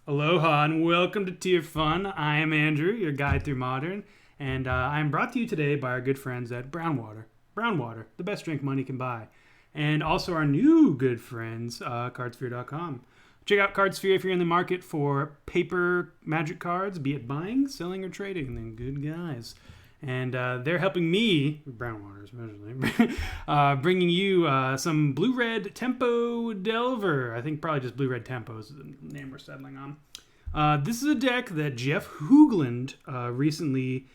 Aloha and welcome to Tier Fun. I am Andrew, your guide through Modern, and I am brought to you today by our good friends at Brown Water. Brown Water, the best drink money can buy. And also our new good friends, cardsphere.com. Check out Cardsphere if you're in the market for paper magic cards, be it buying, selling, or trading. They're good guys. And they're helping me, Brown Water especially, bringing you some Blue-Red Tempo Delver. I think probably just Blue-Red Tempo is the name we're settling on. This is a deck that Jeff Hoogland recently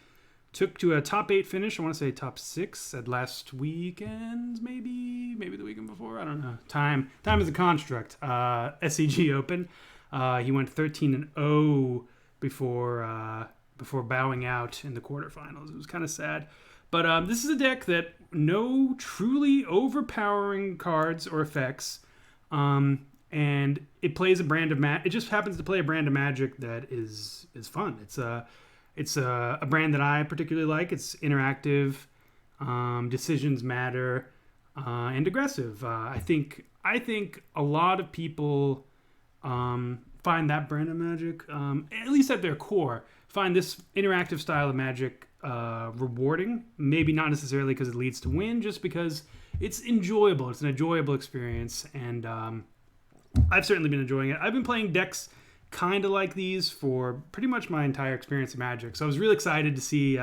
took to a top 8 finish. I want to say top 6 at last weekend, maybe the weekend before. I don't know. Time is a construct. SCG Open. He went 13-0 before bowing out in the quarterfinals. It was kind of sad. But this is a deck that no truly overpowering cards or effects. And it plays a brand of It just happens to play a brand of Magic that is fun. It's a brand that I particularly like. It's interactive, decisions matter, and aggressive. I think a lot of people find that brand of Magic, at least at their core, find this interactive style of Magic rewarding. Maybe not necessarily because it leads to win, just because it's enjoyable. It's an enjoyable experience, and I've certainly been enjoying it. I've been playing decks kind of like these for pretty much my entire experience of Magic. So I was really excited to see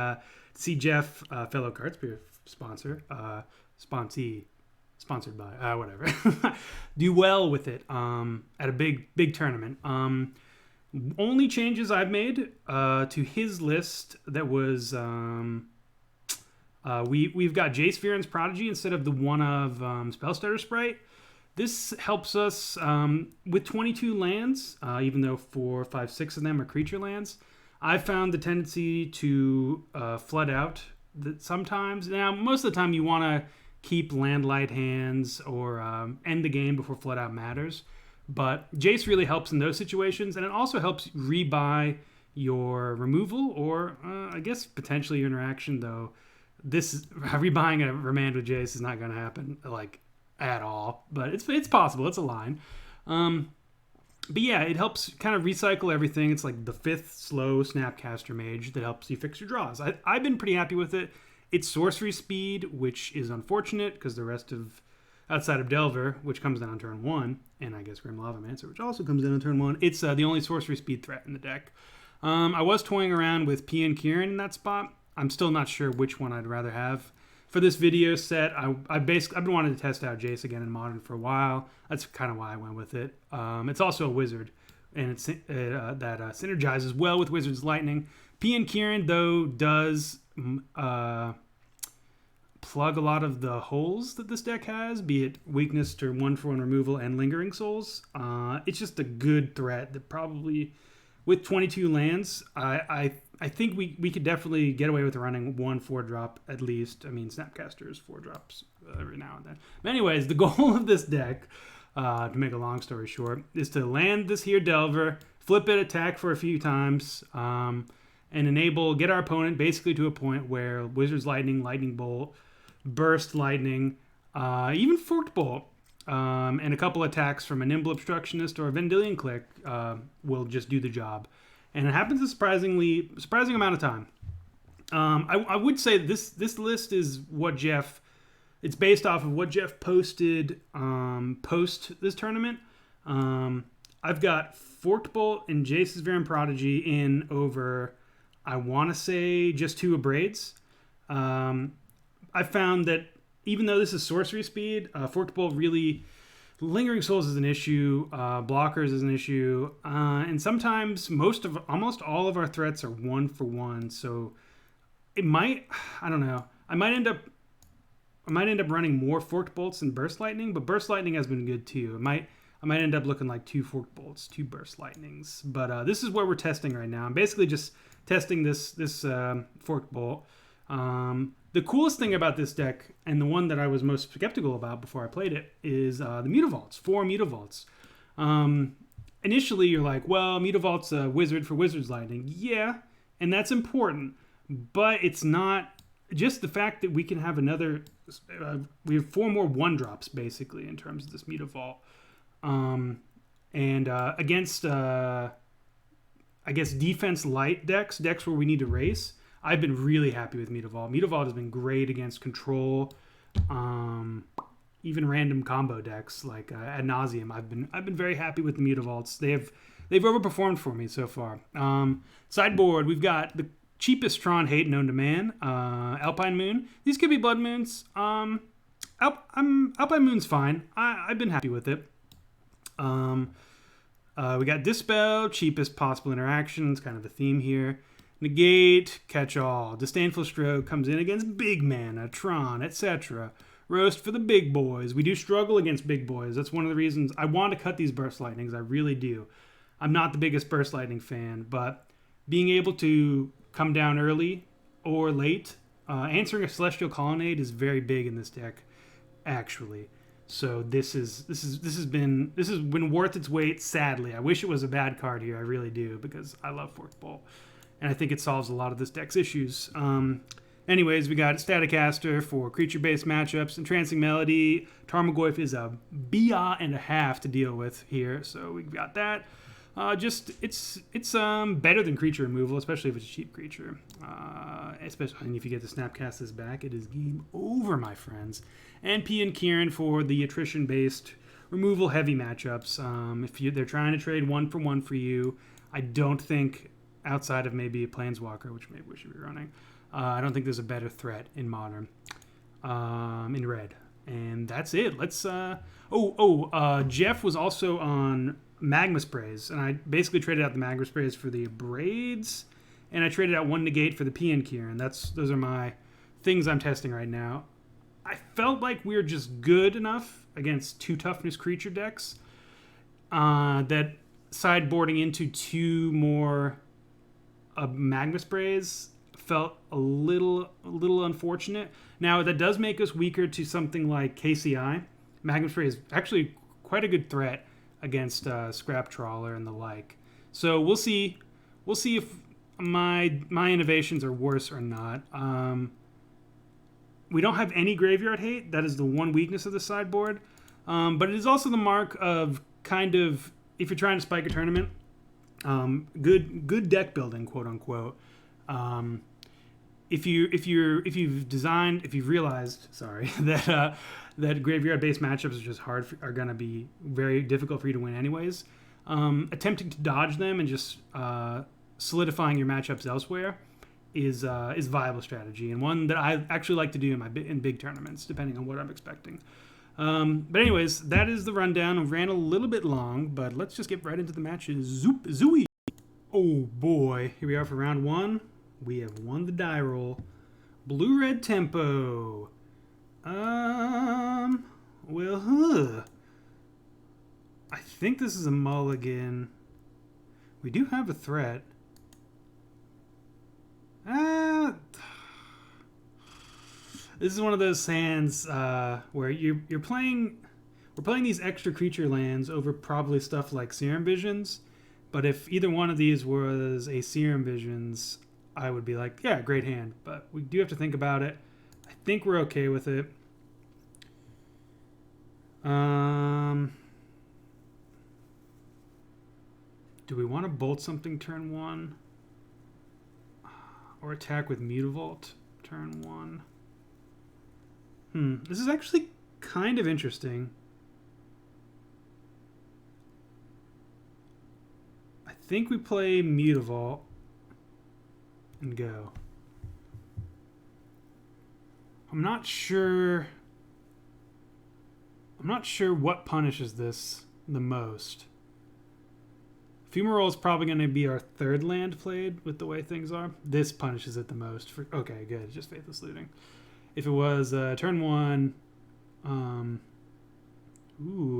Jeff, fellow Cardsphere sponsor, sponsored by, whatever, do well with it at a big tournament. Only changes I've made to his list that was we've got Jace Viren's Prodigy instead of the one of Spellstutter Sprite. This helps us with 22 lands, even though 4, 5, 6 of them are creature lands. I've found the tendency to flood out sometimes. Now, most of the time you want to keep land light hands or end the game before flood out matters. But Jace really helps in those situations, and it also helps rebuy your removal or, I guess, potentially your interaction, though. This rebuying a remand with Jace is not going to happen, at all, but it's possible. It's a line. But yeah, it helps kind of recycle everything. It's like the 5th slow Snapcaster Mage that helps you fix your draws. I've been pretty happy with it. It's sorcery speed, which is unfortunate because the rest of outside of Delver, which comes down on turn 1, and I guess Grim Lavamancer, which also comes down on turn 1, it's the only sorcery speed threat in the deck. I was toying around with P and Kieran in that spot. I'm still not sure which one I'd rather have. For this video set, I've been wanting to test out Jace again in Modern for a while. That's kind of why I went with it. It's also a wizard, and it's that synergizes well with Wizard's Lightning. P and Kieran, though, does plug a lot of the holes that this deck has, be it weakness to 1/1 removal and Lingering Souls. It's just a good threat that probably, with 22 lands, I think we could definitely get away with running 1 4-drop at least. I mean, Snapcaster is 4 drops every now and then. But anyways, the goal of this deck, to make a long story short, is to land this here Delver, flip it, attack for a few times, and get our opponent basically to a point where Wizard's Lightning, Lightning Bolt, Burst Lightning, even Forked Bolt, and a couple attacks from a Nimble Obstructionist or a Vendilion Click will just do the job. And it happens a surprising amount of time. I would say this list is it's based off of what Jeff posted post this tournament. I've got Forked Bolt and Jace's Viren Prodigy in over, I want to say, just 2 Abrades. I found that even though this is sorcery speed, Forked Bolt really... Lingering Souls is an issue, blockers is an issue, and sometimes almost all of our threats are 1 for 1. So it might, I don't know. I might end up running more Forked Bolts than Burst Lightning, but Burst Lightning has been good too. I might end up looking like 2 Forked Bolts, 2 Burst Lightnings. But this is what we're testing right now. I'm basically just testing this Forked Bolt. The coolest thing about this deck, and the one that I was most skeptical about before I played it, is the Mutavaults, 4 Mutavaults. Initially, you're like, well, Mutavault's a wizard for Wizard's Lightning. Yeah, and that's important, but it's not just the fact that we can have another... we have 4 more 1-drops, basically, in terms of this Mutavault. And against I guess, defense light decks where we need to race, I've been really happy with Mutavault. Mutavault has been great against control, even random combo decks like ad nauseum. I've been very happy with the Mutavaults. They've overperformed for me so far. Sideboard, we've got the cheapest Tron hate known to man, Alpine Moon. These could be Blood Moons. Alpine Moon's fine. I've been happy with it. We got Dispel, cheapest possible interactions, kind of the theme here. Negate, Catch All. Disdainful Stroke comes in against big mana, Tron, etc. Roast for the big boys. We do struggle against big boys. That's one of the reasons I want to cut these Burst Lightnings. I really do. I'm not the biggest Burst Lightning fan, but being able to come down early or late, answering a Celestial Colonnade is very big in this deck, actually. So this has been worth its weight. Sadly, I wish it was a bad card here. I really do, because I love Forkball, and I think it solves a lot of this deck's issues. Anyways, we got Staticaster for creature-based matchups. Entrancing Melody. Tarmogoyf is a BA and a half to deal with here, so we've got that. It's better than creature removal, especially if it's a cheap creature. Especially if you get to Snapcast this back, it is game over, my friends. And P and Kieran for the attrition-based removal-heavy matchups. If they're trying to trade 1-for-1 for you, I don't think, outside of maybe a Planeswalker, which maybe we should be running, I don't think there's a better threat in Modern, in Red. And that's it. Let's. Jeff was also on Magma Sprays, and I basically traded out the Magma Sprays for the Braids, and I traded out one Negate for the PN Kieran. Those are my things I'm testing right now. I felt like we were just good enough against 2 toughness creature decks that sideboarding into 2 more Magma Sprays felt a little unfortunate. Now, that does make us weaker to something like KCI. Magma Spray is actually quite a good threat against Scrap Trawler and the like. So we'll see. We'll see if my innovations are worse or not. We don't have any graveyard hate. That is the one weakness of the sideboard. But it is also the mark of kind of, if you're trying to spike a tournament, good deck building, quote unquote. If you've realized, that graveyard-based matchups are going to be very difficult for you to win anyways, attempting to dodge them and just solidifying your matchups elsewhere is a viable strategy, and one that I actually like to do in big tournaments, depending on what I'm expecting. But anyways, that is the rundown. I ran a little bit long, but let's just get right into the matches. Zoop, zooey. Oh boy, here we are for round 1. We have won the die roll. Blue-red tempo. I think this is a mulligan. We do have a threat. This is one of those hands where you're playing. We're playing these extra creature lands over probably stuff like Serum Visions. But if either one of these was a Serum Visions, I would be like, yeah, great hand. But we do have to think about it. I think we're okay with it. Do we want to bolt something turn 1? Or attack with Mutavault turn 1? This is actually kind of interesting. I think we play Mutavault and go. I'm not sure what punishes this the most. Fumarole is probably going to be our 3rd land played with the way things are. This punishes it the most. Okay, good. Just Faithless Looting. If it was turn 1,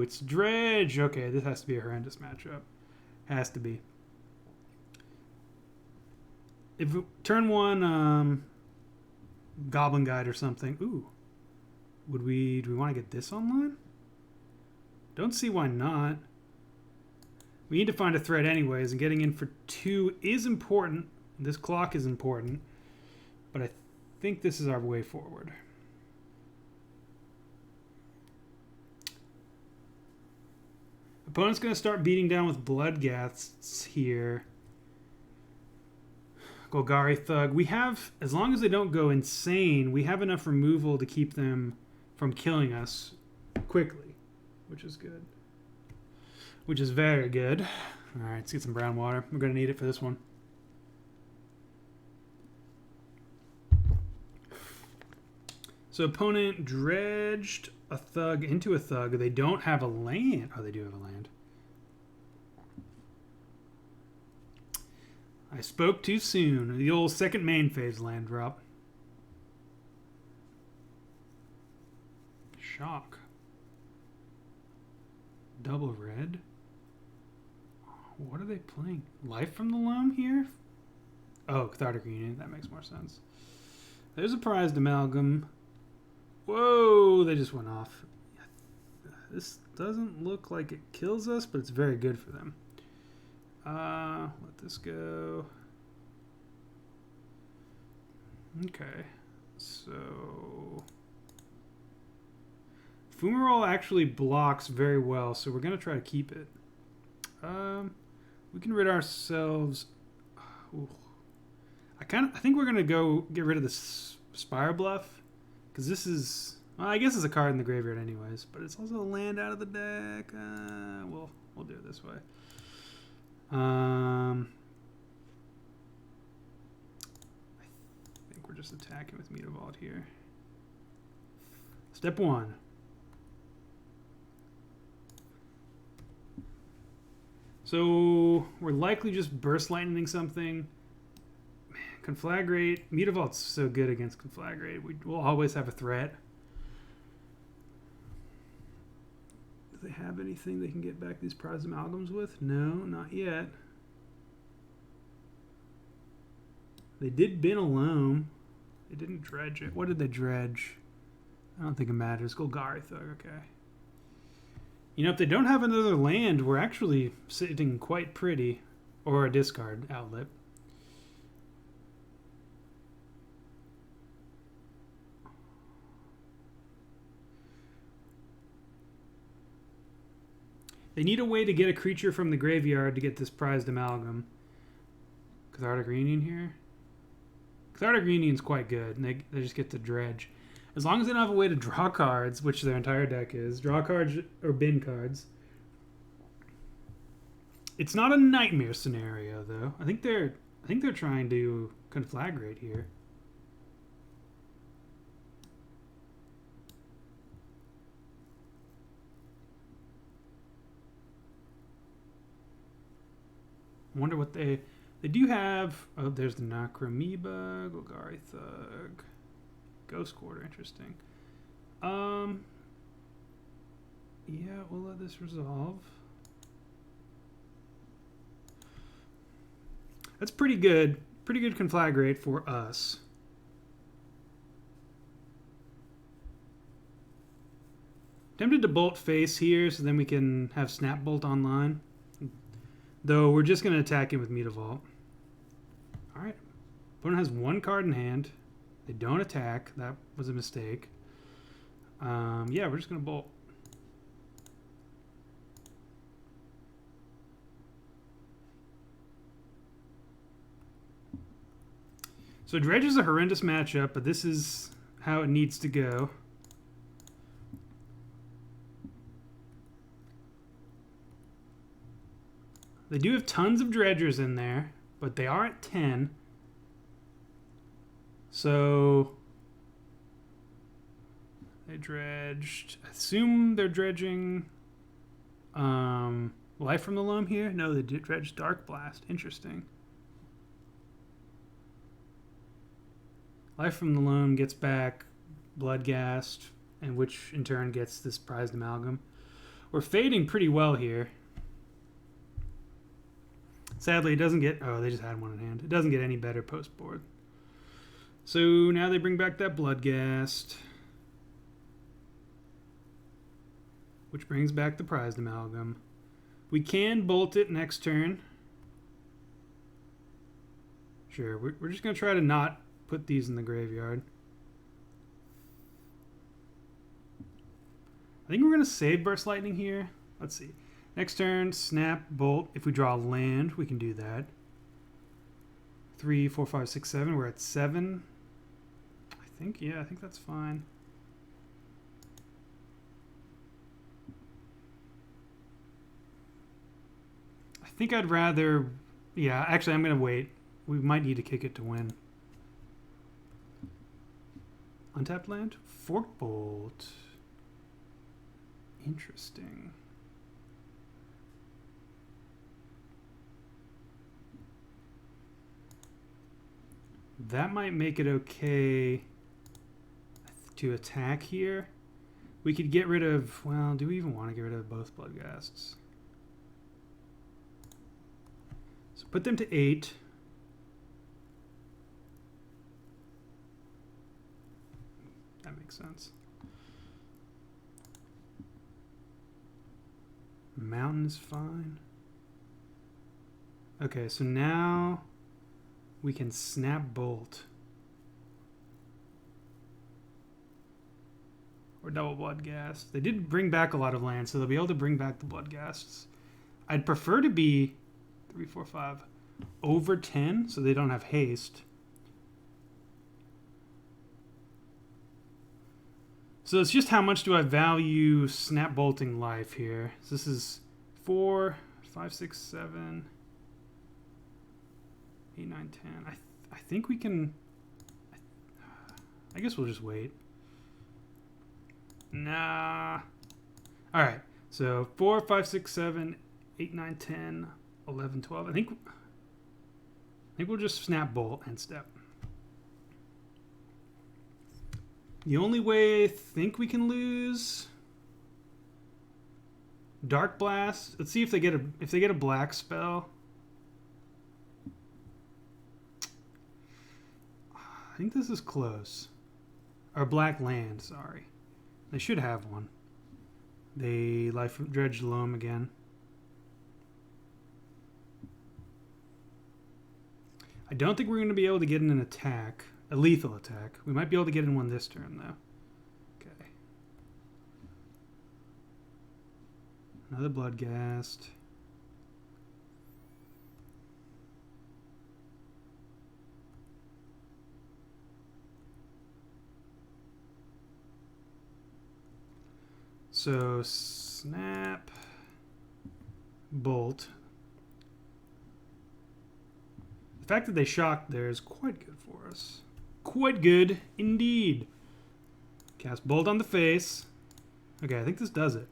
it's Dredge. Okay, this has to be a horrendous matchup. Has to be. If turn 1, Goblin Guide or something. Do we want to get this online? Don't see why not. We need to find a threat anyways, and getting in for 2 is important. This clock is important, but I think this is our way forward. Opponent's going to start beating down with Bloodghasts here. Golgari Thug. We have, as long as they don't go insane, we have enough removal to keep them from killing us quickly, which is good. Which is very good. All right, let's get some brown water. We're going to need it for this one. So opponent dredged a thug into a thug. They don't have a land. Oh, they do have a land. I spoke too soon. The old second main phase land drop. Shock. Double red. What are they playing? Life from the Loam here? Oh, Cathartic Reunion. That makes more sense. There's a prized amalgam. Whoa, they just went off. This doesn't look like it kills us, but it's very good for them. Let this go. Okay, so Fumarole actually blocks very well, so we're gonna try to keep it. We can rid ourselves. Ooh. I think we're gonna go get rid of this Spire Bluff, because this is, well, I guess it's a card in the graveyard anyways, but it's also a land out of the deck. We'll do it this way. I think we're just attacking with Mutavault here. Step 1. So we're likely just Burst Lightning something. Man, Conflagrate. Mutavault's so good against Conflagrate. We'll always have a threat. Do they have anything they can get back these prized amalgams with? No, not yet. They did bin a loam. They didn't dredge it. What did they dredge? I don't think it matters. Golgari Thug, okay. You know, if they don't have another land, we're actually sitting quite pretty. Or a discard outlet. They need a way to get a creature from the graveyard to get this prized amalgam. Cathartic Reunion here. Cathartic Reunion's quite good, and they just get to dredge. As long as they don't have a way to draw cards, which their entire deck is, draw cards or bin cards. It's not a nightmare scenario though. I think they're trying to Conflagrate here. I wonder what they do have. Oh, there's the Necromoeba, Golgari Thug, Ghost Quarter, interesting. Yeah, we'll let this resolve. That's pretty good. Pretty good Conflagrate for us. Tempted to Bolt Face here, so then we can have Snap Bolt online. Though we're just going to attack him with Mutavault. Alright. Opponent has one card in hand. They don't attack. That was a mistake. Yeah, we're just going to bolt. So Dredge is a horrendous matchup, but this is how it needs to go. They do have tons of dredgers in there, but they are at 10. So they dredged. I assume they're dredging Life from the Loam here. No, they did dredge Dark Blast. Interesting. Life from the Loam gets back Bloodghast, and which in turn gets this prized amalgam. We're fading pretty well here. Sadly, it doesn't get... Oh, they just had one in hand. It doesn't get any better post-board. So now they bring back that Bloodghast, which brings back the prized amalgam. We can bolt it next turn. Sure, we're just going to try to not put these in the graveyard. I think we're going to save Burst Lightning here. Let's see. Next turn, snap, bolt. If we draw land, we can do that. 3, 4, 5, 6, 7. We're at 7. I think that's fine. I think I'd rather... Yeah, actually, I'm going to wait. We might need to kick it to win. Untapped land? Forkbolt. Interesting. That might make it okay to attack here. We could get rid of... Well, do we even want to get rid of both Bloodghasts? So put them to 8. That makes sense. Mountain is fine. Okay, so now we can snap Bolt. Or double Bloodghast. They did bring back a lot of land, so they'll be able to bring back the Bloodghasts. I'd prefer to be 3, 4, 5 over 10, so they don't have haste. So it's just how much do I value snap bolting life here. So this is 4, 5, 6, 7, 8, 9, 10. I think we can... I guess we'll just wait. Nah. Alright, so 4, 5, 6, 7, 8, 9, 10, 11, 12. I think we'll just snap bolt and step. The only way I think we can lose... Dark Blast. Let's see if they get a black spell. I think this is close. Or black land, sorry. They should have one. They life Dredge Loam again. I don't think we're going to be able to get in an attack. A lethal attack. We might be able to get in one this turn, though. Okay. Another Bloodghast. So, snap, bolt. The fact that they shocked there is quite good for us. Quite good indeed. Cast bolt on the face. Okay, I think this does it.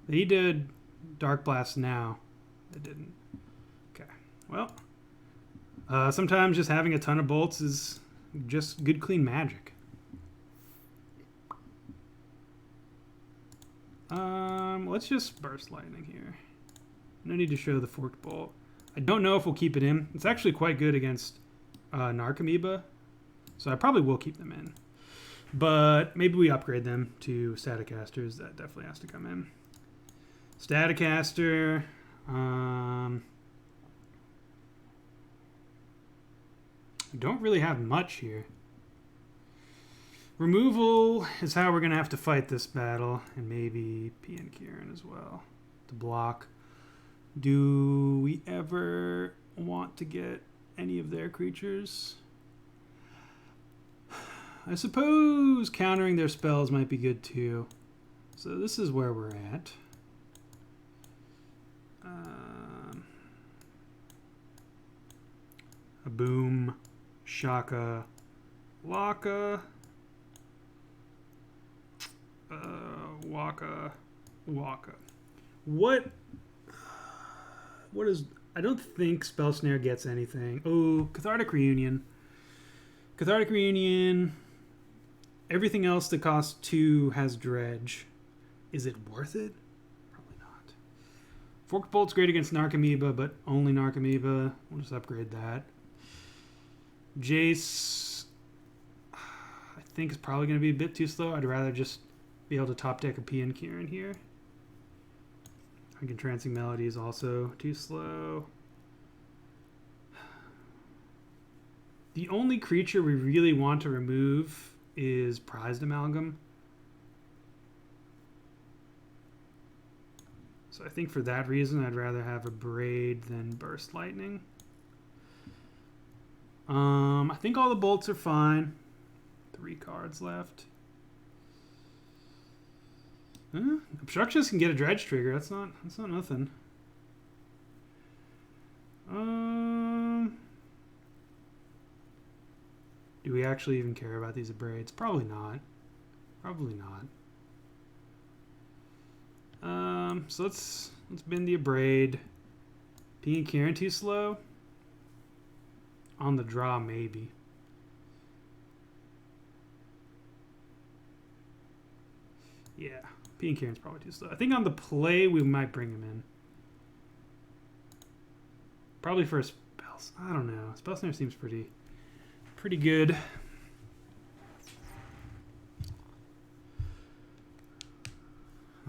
They did Dark Blast now. They didn't. Okay, well. Sometimes just having a ton of bolts is just good, clean magic. Let's just Burst Lightning here. No need to show the Forked Bolt. I don't know if we'll keep it in. It's actually quite good against Narcomoeba, so I probably will keep them in. But maybe we upgrade them to Staticasters. That definitely has to come in. Staticaster. I don't really have much here. Removal is how we're going to have to fight this battle, and maybe Pian Kiran as well to block. Do we ever want to get any of their creatures? I suppose countering their spells might be good too. So this is where we're at. A Boom, Shaka, Waka. Waka. What is... I don't think Spell Snare gets anything. Oh, Cathartic Reunion. Cathartic Reunion. Everything else that costs 2 has Dredge. Is it worth it? Probably not. Forked Bolt's great against Narcomoeba, but only Narcomoeba. We'll just upgrade that. Jace... I think it's probably going to be a bit too slow. I'd rather just be able to top deck a Pian Kiran here. I think Entrancing Melody is also too slow. The only creature we really want to remove is Prized Amalgam. So I think for that reason, I'd rather have a Braid than Burst Lightning. I think all the bolts are fine. 3 cards left. Obstructionist can get a dredge trigger. That's not nothing. Do we actually even care about these abrades? Probably not. Probably not. So let's bend the abrade. P and Kieran too slow. On the draw, maybe. Yeah, P and Kieran's probably too slow. I think on the play we might bring him in. Probably for a spell. I don't know. Spell Snare seems pretty good.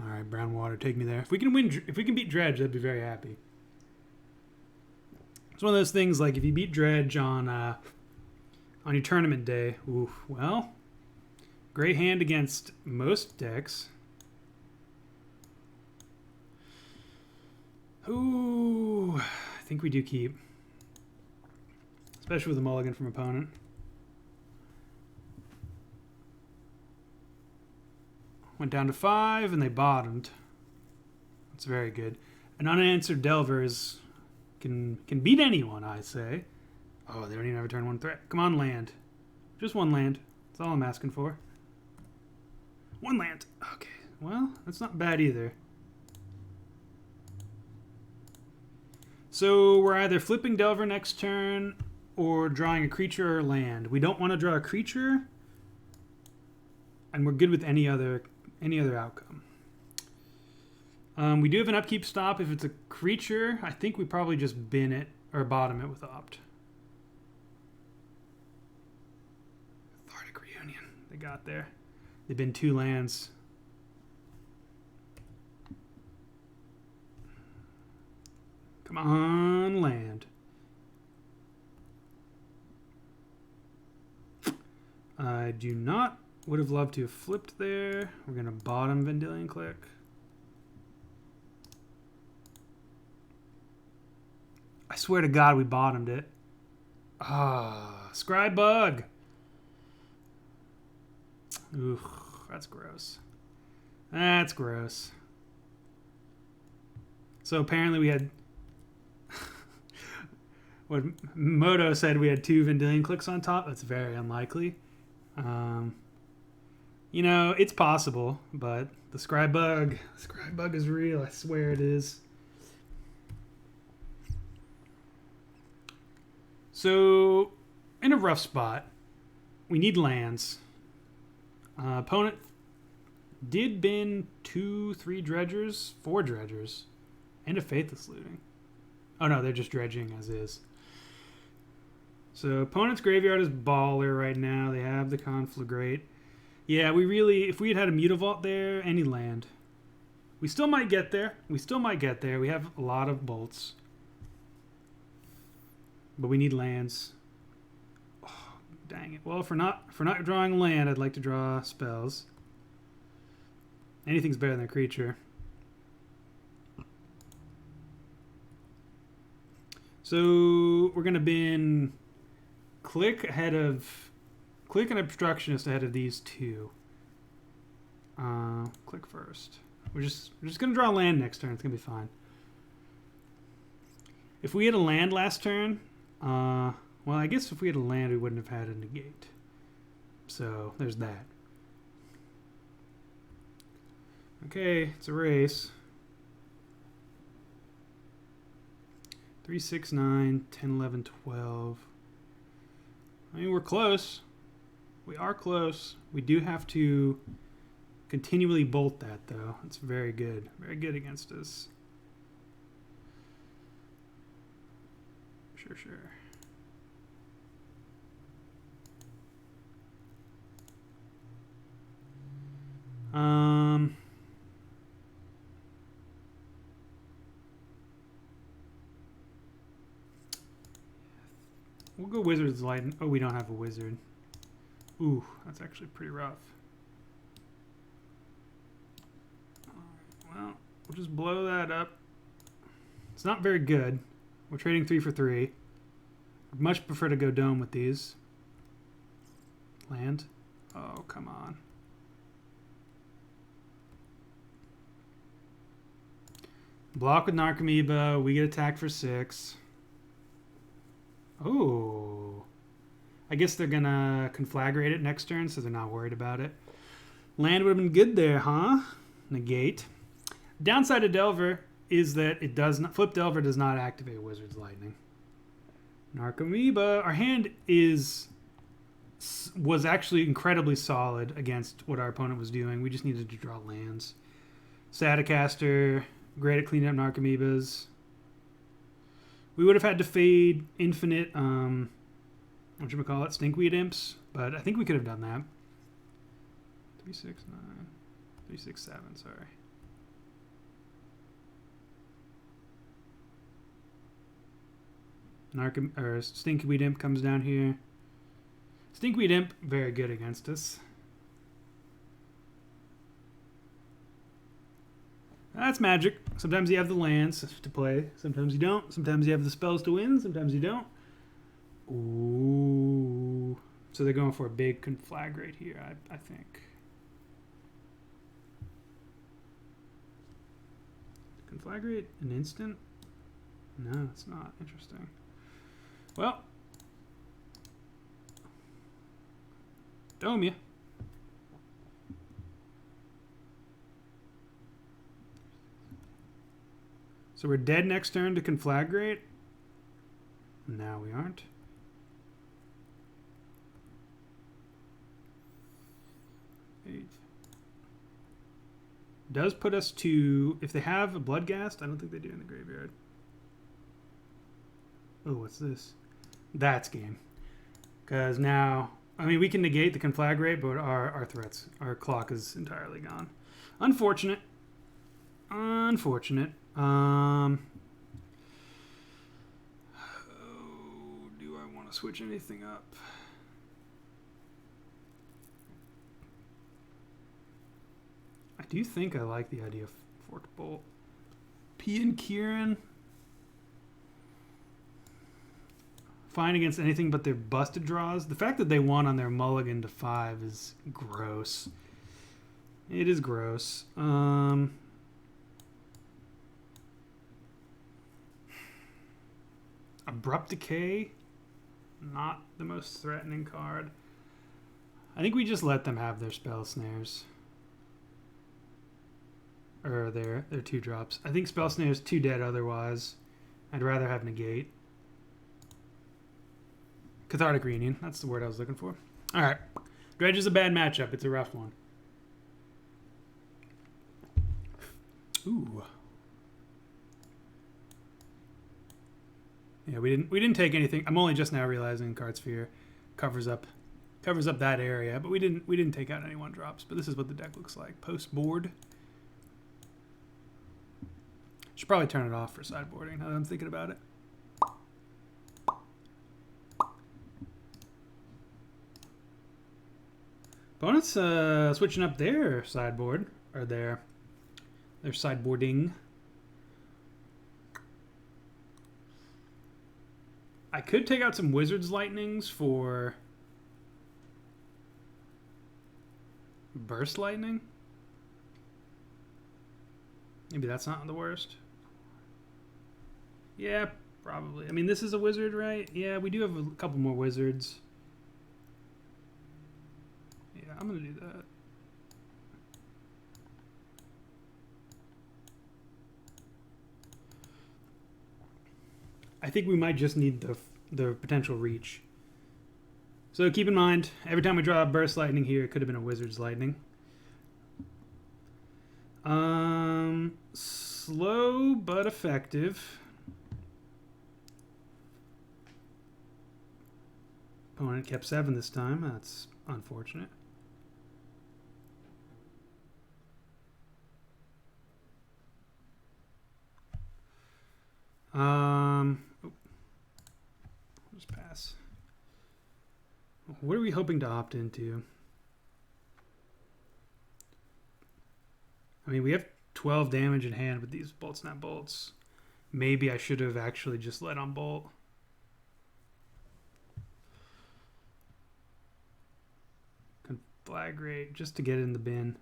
All right, Brown Water, take me there. If we can beat Dredge, I'd be very happy. It's one of those things like if you beat Dredge on your tournament day, oof, well, great hand against most decks. Ooh, I think we do keep, especially with a mulligan from opponent. Went down to 5 and they bottomed. That's very good. An unanswered Delver can beat anyone, I say. Oh, they don't even have a turn 1 threat. Come on, land. Just 1 land. That's all I'm asking for. 1 land. Okay, well, that's not bad either. So we're either flipping Delver next turn or drawing a creature or land. We don't want to draw a creature, and we're good with any other outcome. We do have an upkeep stop. If it's a creature, I think we probably just bin it or bottom it with opt. Cathartic Reunion. They got there. They've been 2 lands. Come on, land. I do not. Would have loved to have flipped there. We're going to bottom Vendilion Click. I swear to God we bottomed it. Ah, Scry Bug. Ooh, that's gross. That's gross. So apparently we had... what Moto said, we had 2 Vendilion Clicks on top. That's very unlikely. You know, it's possible, but the Scry Bug is real. I swear it is. So, in a rough spot, we need lands. Opponent did bin 2, 3 dredgers, 4 dredgers, and a Faithless Looting. Oh no, they're just dredging as is. So, opponent's graveyard is baller right now. They have the Conflagrate. Yeah, we really, if we had a Mutavault there, any land. We still might get there. We have a lot of bolts. But we need lands. Oh, dang it. Well, for not drawing land, I'd like to draw spells. Anything's better than a creature. So we're gonna bin Click and Obstructionist ahead of these 2. Click first. We're just gonna draw land next turn. It's gonna be fine. If we had a land last turn, well, I guess if we had a land, we wouldn't have had a negate. So there's that. Okay, it's a race. 3, 6, 9, 10, 11, 12. I mean, we're close. We are close. We do have to continually bolt that, though. It's very good. Very good against us. Sure. We'll go Wizard's Light. Oh, we don't have a wizard. Ooh, that's actually pretty rough. Alright, well, we'll just blow that up. It's not very good. We're trading 3 for 3. Much prefer to go dome with these. Land. Oh, come on. Block with Narcomoeba. We get attacked for 6. Oh. I guess they're going to conflagrate it next turn, so they're not worried about it. Land would have been good there, huh? Negate. Downside of Delver is that it does not... Flip Delver does not activate Wizard's Lightning. Narcomoeba. Our hand was actually incredibly solid against what our opponent was doing. We just needed to draw lands. Staticaster... Great at cleaning up Narcomoebas. We would have had to fade infinite, whatchamacallit, Stinkweed Imps, but I think we could have done that. 3, 6, 9, 3, 6, 7, sorry. Stinkweed Imp comes down here. Stinkweed Imp, very good against us. That's Magic. Sometimes you have the lands to play. Sometimes you don't. Sometimes you have the spells to win. Sometimes you don't. Ooh. So they're going for a big conflagrate here, I think. Conflagrate an instant? No, it's not. Interesting. Well. Dome ya. So we're dead next turn to conflagrate. Now we aren't. Eight. Does put us to... If they have a Bloodghast, I don't think they do in the graveyard. Oh, what's this? That's game. Because now... I mean, we can negate the conflagrate, but our threats, our clock is entirely gone. Unfortunate. Unfortunate. Oh, do I want to switch anything up? I do think I like the idea of Forked Bolt. P and Kieran. Fine against anything but their busted draws. The fact that they won on their mulligan to 5 is gross. It is gross. Abrupt Decay, not the most threatening card. I think we just let them have their spell snares. Or their 2-drops. I think spell snare is too dead otherwise. I'd rather have negate. Cathartic Reunion, that's the word I was looking for. Alright. Dredge is a bad matchup. It's a rough one. Ooh. Yeah, we didn't take anything. I'm only just now realizing Card Sphere covers up that area, but we didn't take out any 1-drops. But this is what the deck looks like. Post board. Should probably turn it off for sideboarding now that I'm thinking about it. Opponents switching up their sideboard or their sideboarding. I could take out some Wizard's Lightnings for Burst Lightning. Maybe that's not the worst. Yeah, probably. I mean, this is a wizard, right? Yeah, we do have a couple more wizards. Yeah, I'm going to do that. I think we might just need the potential reach. So keep in mind, every time we draw a Burst Lightning here, it could have been a Wizard's Lightning. Slow but effective. Opponent kept 7 this time. That's unfortunate. Just pass. What are we hoping to opt into? I mean, we have 12 damage in hand with these Bolt Snap Bolts. Maybe I should have actually just let on Bolt. Conflagrate just to get it in the bin.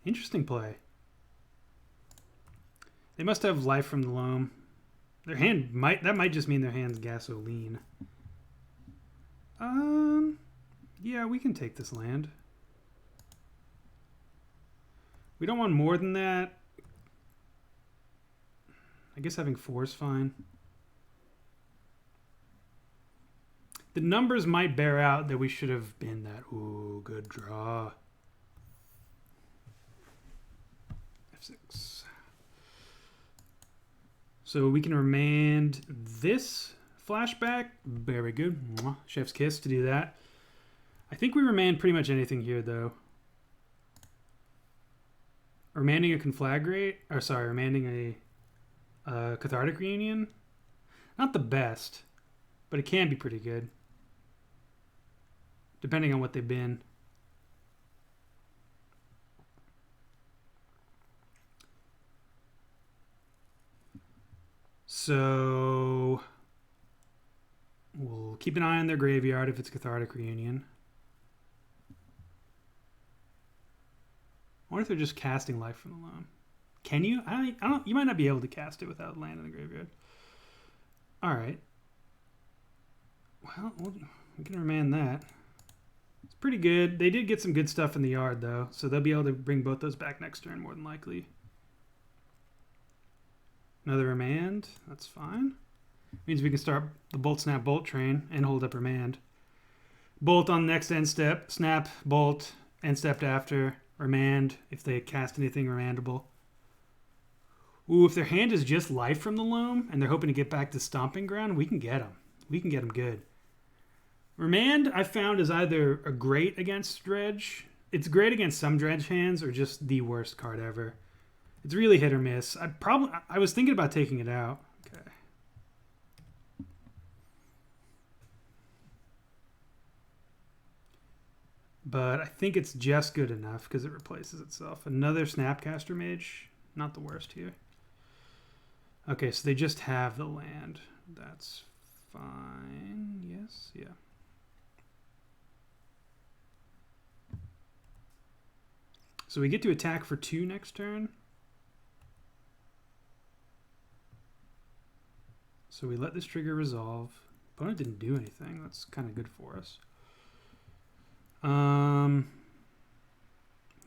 Interesting play. They must have life from the loam. Their hand that might just mean their hand's gasoline. Yeah, we can take this land. We don't want more than that. I guess having 4 is fine. The numbers might bear out that we should have been that. Ooh, good draw. F6. So we can remand this flashback. Very good. Mwah. Chef's kiss to do that. I think we remand pretty much anything here, though. Remanding a conflagrate, or sorry, remanding a cathartic reunion. Not the best, but it can be pretty good, depending on what they've been. So we'll keep an eye on their graveyard if it's cathartic reunion. I wonder if they're just casting life from the loam. Can you? I don't. You might not be able to cast it without land in the graveyard. All right. Well, we can remand that. It's pretty good. They did get some good stuff in the yard, though, so they'll be able to bring both those back next turn, more than likely. Another remand. That's fine. Means we can start the bolt, snap, bolt train and hold up remand. Bolt on the next end step. Snap, bolt, end step after. Remand if they cast anything remandable. Ooh, if their hand is just life from the loam and they're hoping to get back to stomping ground, we can get them. We can get them good. Remand, I found, is either a great against Dredge. It's great against some Dredge hands or just the worst card ever. It's really hit or miss. I was thinking about taking it out. Okay. But I think it's just good enough because it replaces itself. Another Snapcaster Mage. Not the worst here. Okay, so they just have the land. That's fine. Yes, yeah. So we get to attack for 2 next turn. So we let this trigger resolve. Opponent didn't do anything. That's kind of good for us.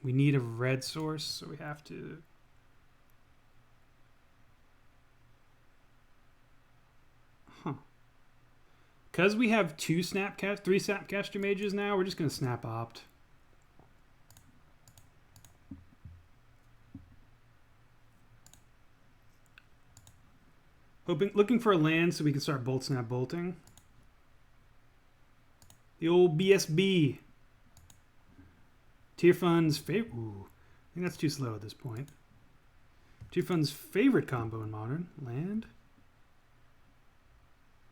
We need a red source, so we have to... Because we have 3 Snapcaster Mages now, we're just going to snap opt. Looking for a land so we can start bolt, snap, bolting. The old BSB. Tier Fund's favorite. Ooh, I think that's too slow at this point. Tier Fund's favorite combo in Modern. Land.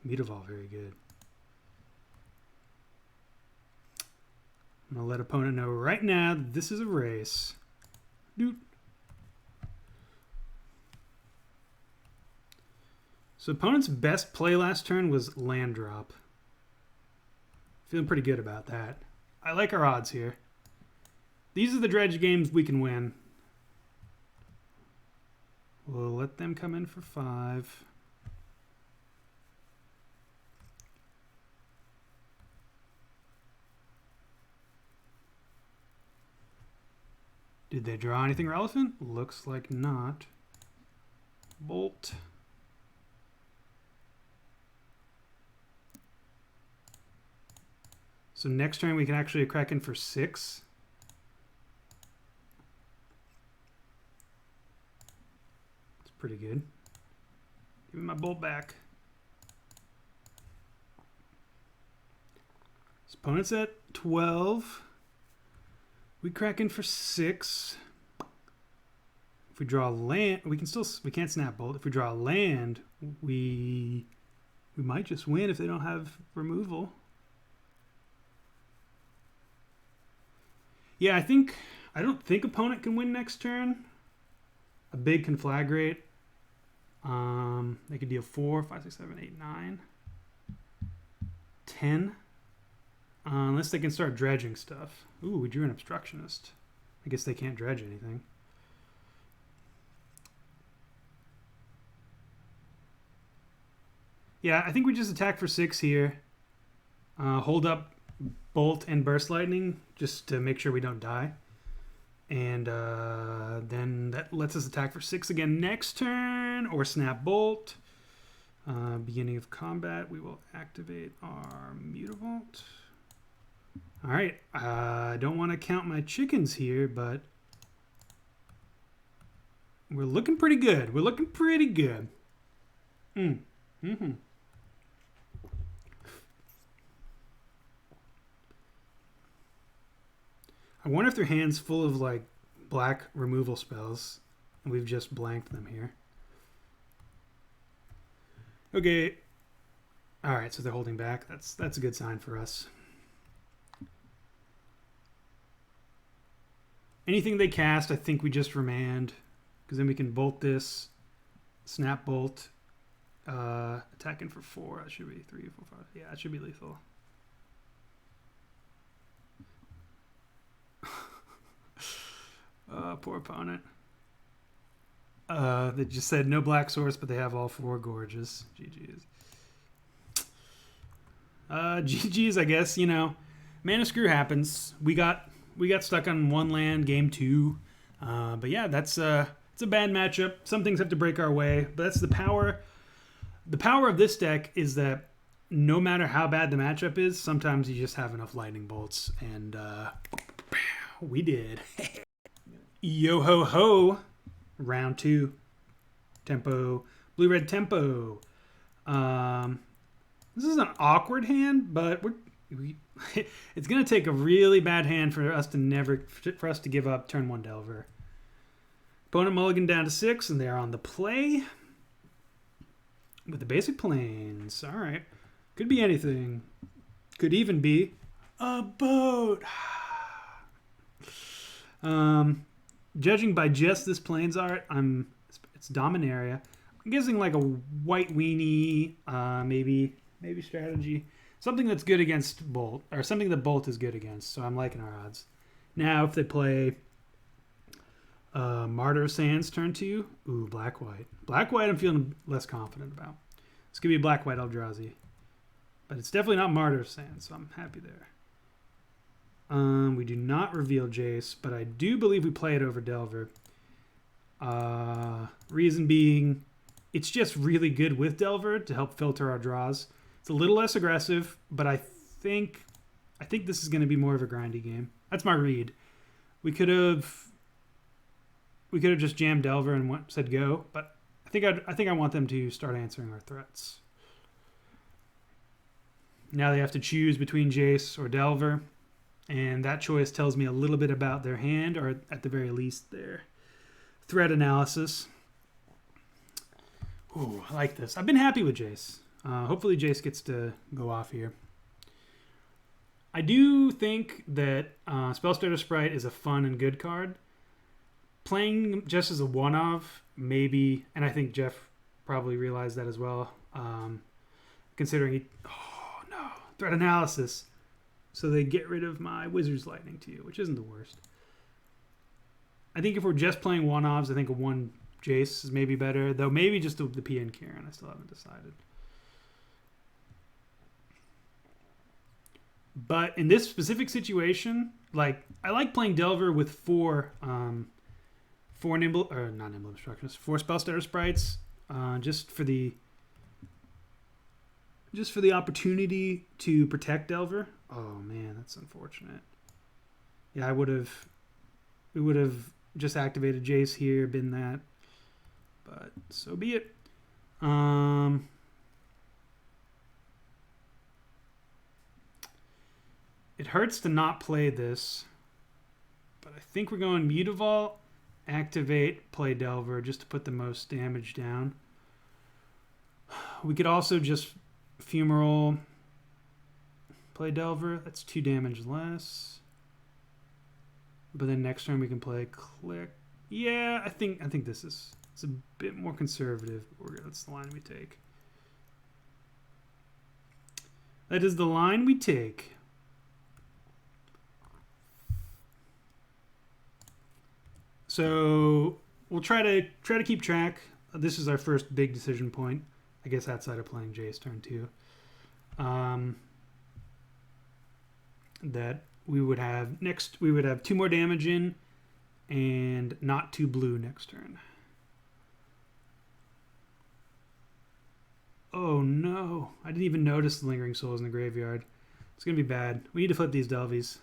Mutavault, very good. I'm going to let opponent know right now that this is a race. Doot. So opponent's best play last turn was land drop. Feeling pretty good about that. I like our odds here. These are the Dredge games we can win. We'll let them come in for 5. Did they draw anything relevant? Looks like not. Bolt. So next turn we can actually crack in for 6. It's pretty good. Give me my bolt back. This opponent's at 12. We crack in for 6. If we draw land, we can't snap bolt. If we draw land, we might just win if they don't have removal. Yeah, I don't think opponent can win next turn. A big conflagrate. They could deal 4, 5, 6, 7, 8, 9, 10. Unless they can start dredging stuff. Ooh, we drew an Obstructionist. I guess they can't dredge anything. Yeah, I think we just attack for 6 here. Hold up Bolt and Burst Lightning just to make sure we don't die. And then that lets us attack for 6 again next turn, or Snap Bolt. Beginning of combat, we will activate our Mutavault. All right, I don't want to count my chickens here, but we're looking pretty good. We're looking pretty good. I wonder if their hand's full of like black removal spells, and we've just blanked them here. Okay. All right, so they're holding back. That's a good sign for us. Anything they cast, I think we just remand, because then we can bolt this, snap bolt, attacking for 4. That should be 3, 4, 5. Yeah, that should be lethal. Poor opponent. They just said no black source, but they have all 4 gorges. GG's. GG's, I guess. You know, mana screw happens. We got stuck on 1 land game 2. But yeah, it's a bad matchup. Some things have to break our way, but that's the power. The power of this deck is that no matter how bad the matchup is, sometimes you just have enough lightning bolts, and we did. Yo ho ho, round 2, tempo, blue-red tempo. This is an awkward hand, but it's gonna take a really bad hand for us to give up turn 1 Delver. Opponent mulligan down to 6, and they're on the play with the basic planes. All right, could be anything. Could even be a boat. Judging by just this plains art, it's Dominaria. I'm guessing like a white weenie, maybe strategy. Something that's good against Bolt, or something that Bolt is good against, so I'm liking our odds. Now, if they play Martyr of Sands turn 2, ooh, black-white. Black-white I'm feeling less confident about. This could be black-white Eldrazi. But it's definitely not Martyr of Sands, so I'm happy there. We do not reveal Jace, but I do believe we play it over Delver. Reason being, it's just really good with Delver to help filter our draws. It's a little less aggressive, but I think this is going to be more of a grindy game. That's my read. We could have just jammed Delver and said go, but I think I want them to start answering our threats. Now they have to choose between Jace or Delver. And that choice tells me a little bit about their hand, or at the very least their threat analysis. Ooh, I like this. I've been happy with Jace. Hopefully Jace gets to go off here. I do think that Spellstarter Sprite is a fun and good card. Playing just as a one-of, maybe, and I think Jeff probably realized that as well, considering threat analysis. So they get rid of my Wizard's Lightning to you, which isn't the worst. I think if we're just playing one-offs, I think a 1 Jace is maybe better. Though maybe just the PN Karen. I still haven't decided. But in this specific situation, like I like playing Delver with 4 Nimble, or not Nimble Obstructionist, 4 Spellstarter Sprites, just for the opportunity to protect Delver. Oh man, that's unfortunate. Yeah, we would have just activated Jace here, been that. But so be it. It hurts to not play this, but I think we're going Mutavault, activate, play Delver, just to put the most damage down. We could also just Fumarole, play Delver. That's 2 damage less. But then next turn we can play Click. Yeah, I think it's a bit more conservative. That's the line we take. That is the line we take. So we'll try to keep track. This is our first big decision point, I guess, outside of playing Jay's turn 2. That we would have next. We would have 2 more damage in, and not 2 blue next turn. Oh no! I didn't even notice the Lingering Souls in the graveyard. It's gonna be bad. We need to flip these Delvies.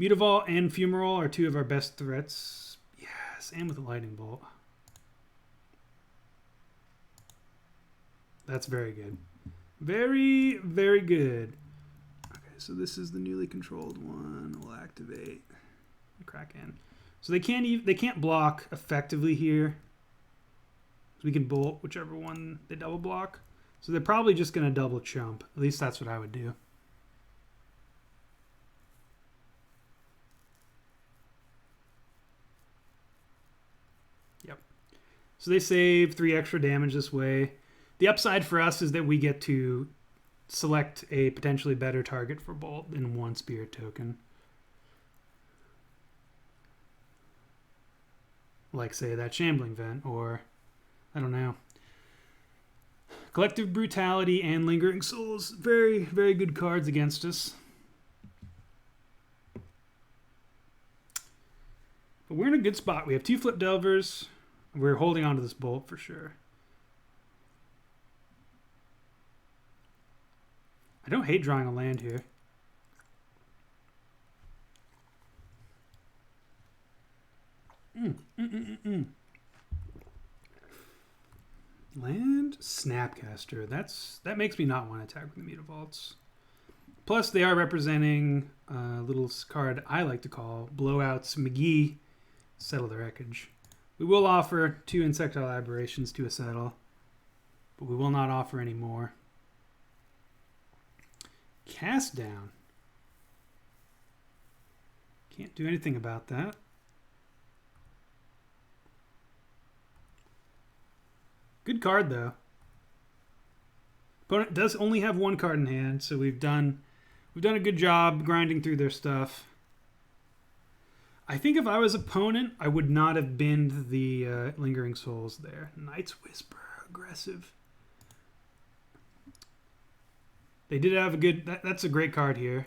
Mutavault and Fumarole are 2 of our best threats. Yes, and with a Lightning Bolt. That's very good. Very, very good. Okay, so this is the newly controlled one. We'll activate. Crack in. So they can't block effectively here. So we can bolt whichever one they double block. So they're probably just going to double chump. At least that's what I would do. Yep. So they save 3 extra damage this way. The upside for us is that we get to select a potentially better target for bolt in 1 spirit token. Like, say, that Shambling Vent, or, I don't know. Collective Brutality and Lingering Souls. Very, very good cards against us. But we're in a good spot. We have 2 Flip Delvers. We're holding on to this bolt for sure. I don't hate drawing a land here. Land Snapcaster. That makes me not want to attack with the Mutavaults. Plus, they are representing a little card I like to call Blowouts McGee, Settle the Wreckage. We will offer 2 Insectile Aberrations to a settle, but we will not offer any more. Cast Down. Can't do anything about that. Good card, though. Opponent does only have 1 card in hand, so we've done a good job grinding through their stuff. I think if I was opponent, I would not have binned the Lingering Souls there. Night's Whisper, aggressive. They did have a good... That's a great card here.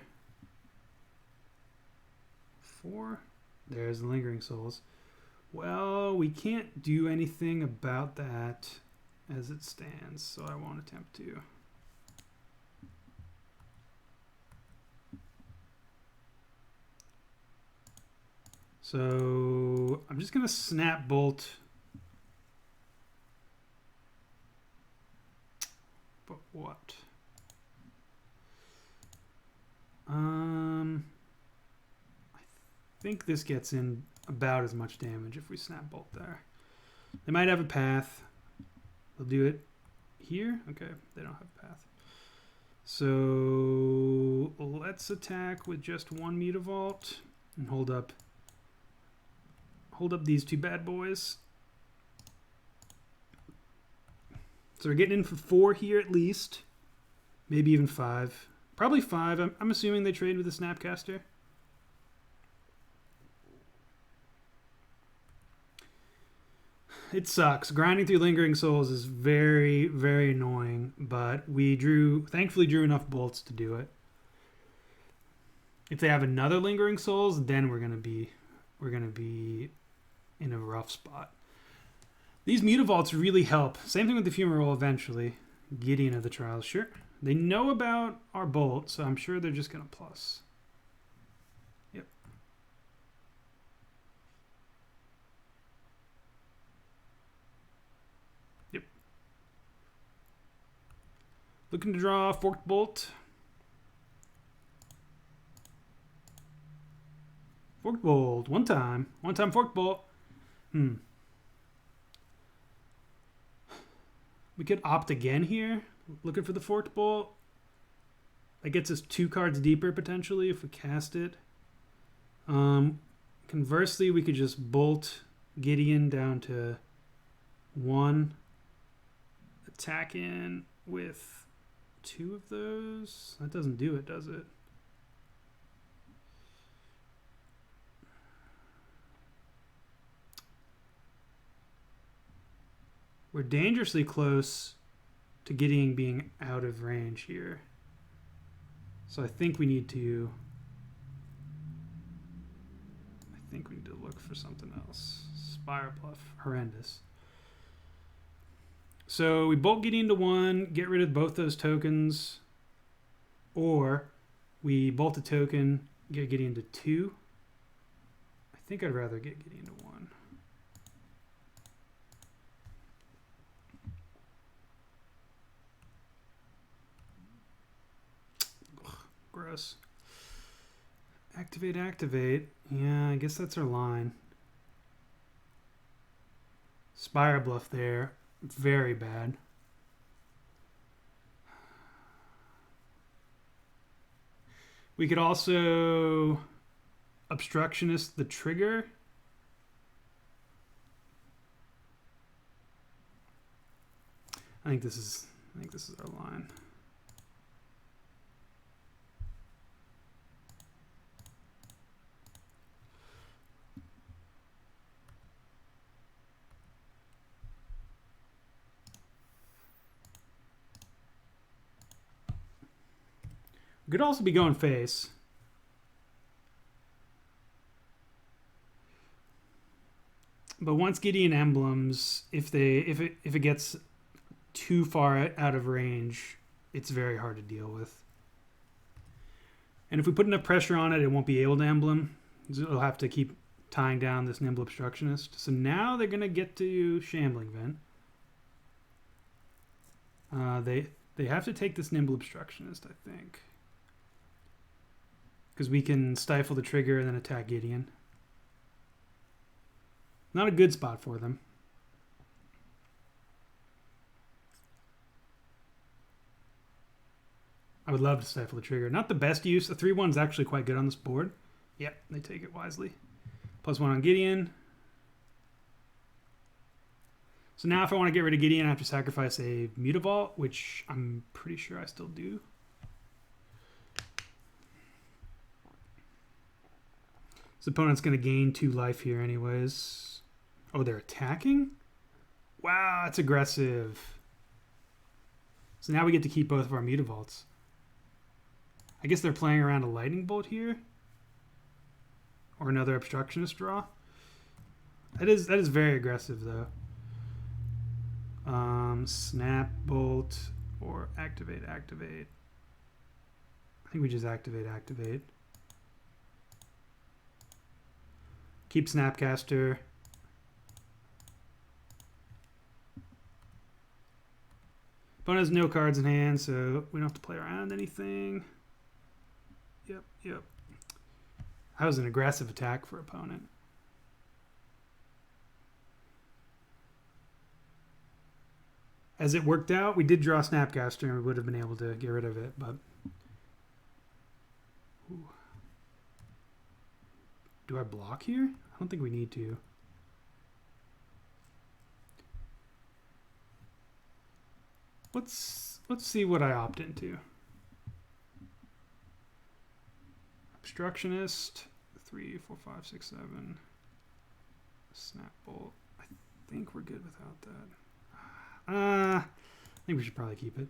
4. There's the Lingering Souls. Well, we can't do anything about that as it stands, so I won't attempt to. So I'm just going to Snap Bolt. But what? I think this gets in about as much damage if we Snap Bolt there. They might have a path. They'll do it here. Okay, they don't have a path. So let's attack with just 1 Mutavault and hold up these 2 bad boys. So we're getting in for 4 here at least. Maybe even 5. Probably 5. I'm assuming they trade with the Snapcaster. It sucks. Grinding through Lingering Souls is very, very annoying, but we thankfully drew enough bolts to do it. If they have another Lingering Souls, then we're gonna be in a rough spot. These Mutavaults really help. Same thing with the Fumarole eventually. Gideon of the Trials, sure. They know about our bolt, so I'm sure they're just gonna plus. Yep. Yep. Looking to draw Forked Bolt. Forked Bolt, one time Forked Bolt. We could opt again here, looking for the Forked Bolt. That gets us 2 cards deeper potentially if we cast it. Conversely, we could just bolt Gideon down to 1. Attack in with 2 of those. That doesn't do it, does it? We're dangerously close to Gideon being out of range here. So I think we need to look for something else. Spire Bluff, horrendous. So we bolt Gideon to 1, get rid of both those tokens, or we bolt a token, get Gideon to 2. I think I'd rather get Gideon to 1. Ugh, gross. Activate, activate. Yeah, I guess that's our line. Spire Bluff there. Very bad. We could also Obstructionist the trigger. I think this is our line. We could also be going face. But once Gideon emblems, if it gets too far out of range, it's very hard to deal with. And if we put enough pressure on it, it won't be able to emblem. It'll have to keep tying down this Nimble Obstructionist. So now they're gonna get to Shambling Vent. They have to take this Nimble Obstructionist, I think. Because we can stifle the trigger and then attack Gideon. Not a good spot for them. I would love to stifle the trigger. Not the best use. The 3/1 is actually quite good on this board. Yep, they take it wisely. +1 on Gideon. So now if I want to get rid of Gideon, I have to sacrifice a Mutavault, which I'm pretty sure I still do. This opponent's going to gain 2 life here anyways. Oh, they're attacking? Wow, that's aggressive. So now we get to keep both of our Mutavaults. I guess they're playing around a Lightning Bolt here. Or another Obstructionist draw. That is very aggressive though. Snap Bolt or activate. I think we just activate. Keep Snapcaster. Opponent has no cards in hand, so we don't have to play around anything. Yep. That was an aggressive attack for opponent. As it worked out, we did draw Snapcaster and we would have been able to get rid of it, but... Ooh. Do I block here? I don't think we need to. Let's see what I opt into. Obstructionist, 3, 4, 5, 6, 7. Snap Bolt. I think we're good without that. I think we should probably keep it.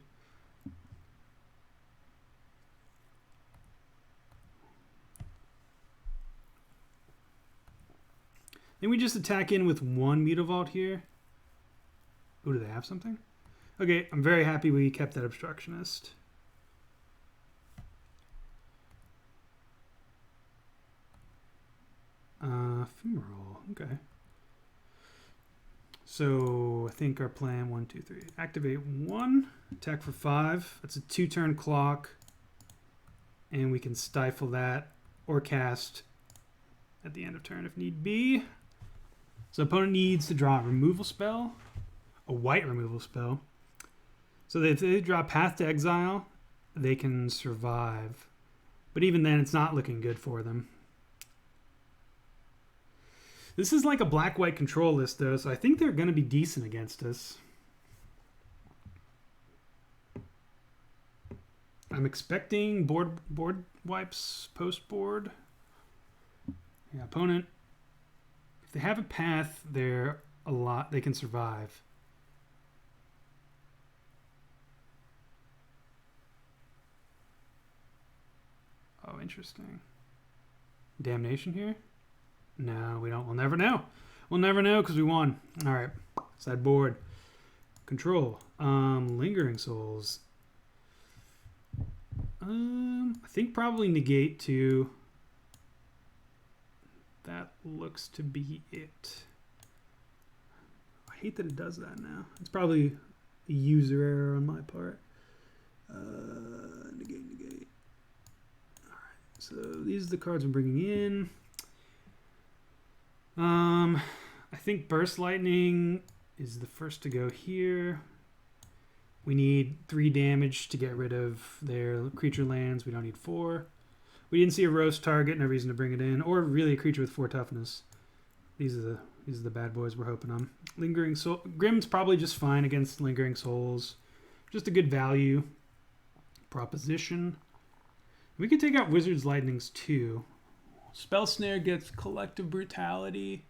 Then we just attack in with 1 Mutavault here. Oh, do they have something? Okay, I'm very happy we kept that Obstructionist. Fumarole, okay. So I think our plan, 1, 2, 3. Activate 1, attack for 5. That's a 2-turn clock. And we can stifle that or cast at the end of turn if need be. So opponent needs to draw a removal spell, a white removal spell. So if they draw Path to Exile, they can survive. But even then, it's not looking good for them. This is like a black-white control list, though, so I think they're going to be decent against us. I'm expecting board wipes post-board. Yeah, opponent. If they have a path, they can survive. interesting. Damnation here? No, we don't. We'll never know. We'll never know because we won. All right. Sideboard. Control. Lingering Souls. I think probably negate too. That looks to be it. I hate that it does that now. It's probably a user error on my part. Negate. Alright, so these are the cards I'm bringing in. I think Burst Lightning is the first to go here. We need 3 damage to get rid of their creature lands. We don't need 4. We didn't see a roast target, no reason to bring it in, or really a creature with 4 toughness. These are the bad boys we're hoping on. Lingering Soul. Grimm's probably just fine against Lingering Souls. Just a good value proposition. We could take out Wizard's Lightnings too. Spell Snare gets Collective Brutality.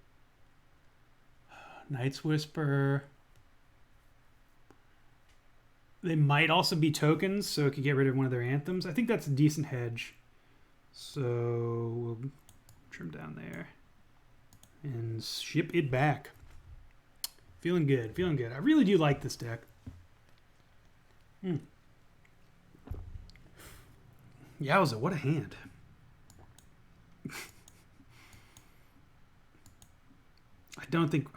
Night's Whisper. They might also be tokens, so it could get rid of one of their anthems. I think that's a decent hedge. So we'll trim down there and ship it back. Feeling good, feeling good. I really do like this deck. Yowza, what a hand. I don't think...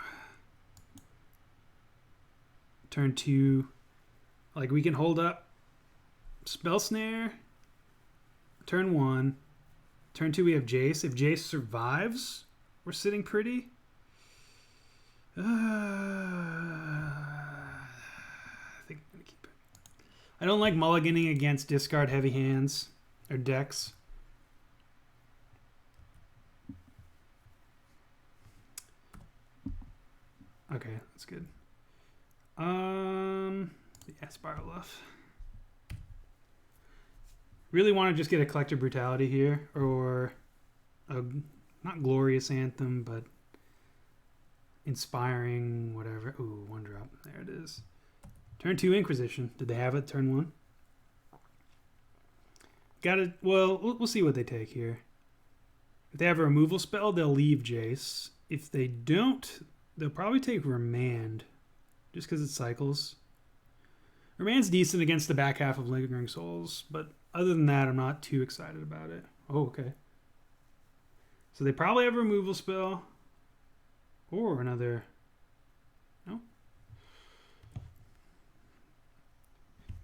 Turn 2... Like, we can hold up Spell Snare. Turn 1. Turn 2, we have Jace. If Jace survives, we're sitting pretty. I think I'm going to keep it. I don't like mulliganing against discard heavy hands or decks. Okay, that's good. Yeah, Spiral Luff. Really want to just get a Collective Brutality here, or a not Glorious Anthem, but Inspiring, whatever. Ooh, 1 drop. There it is. Turn 2 Inquisition. Did they have it? Turn 1. Got it. Well, we'll see what they take here. If they have a removal spell, they'll leave Jace. If they don't, they'll probably take Remand, just because it cycles. Remand's decent against the back half of Lingering Souls, but other than that, I'm not too excited about it. Oh, okay. So they probably have a removal spell. Or another... No?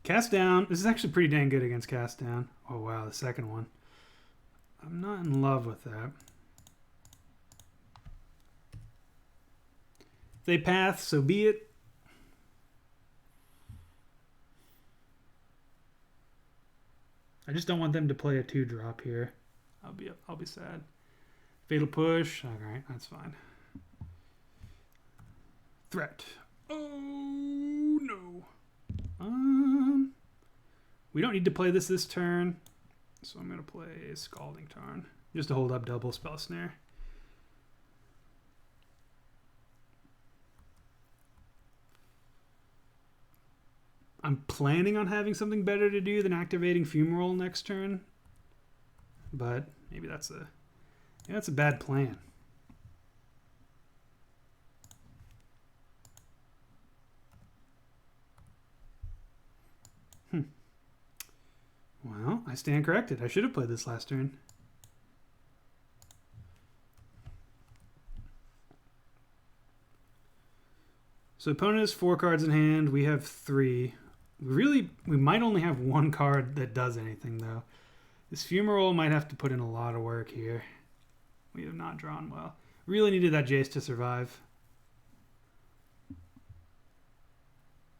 Cast Down. This is actually pretty dang good against Cast Down. Oh, wow, the second one. I'm not in love with that. If they path, so be it. I just don't want them to play a 2-drop here. I'll be sad. Fatal Push. All right, that's fine. Threat. Oh no. We don't need to play this turn, so I'm gonna play Scalding Tarn just to hold up double Spell Snare. I'm planning on having something better to do than activating Fumarole next turn, but maybe that's a bad plan. Well, I stand corrected. I should have played this last turn. So opponent has 4 cards in hand. We have 3. We might only have 1 card that does anything, though. This Fumarole might have to put in a lot of work here. We have not drawn well. Really needed that Jace to survive.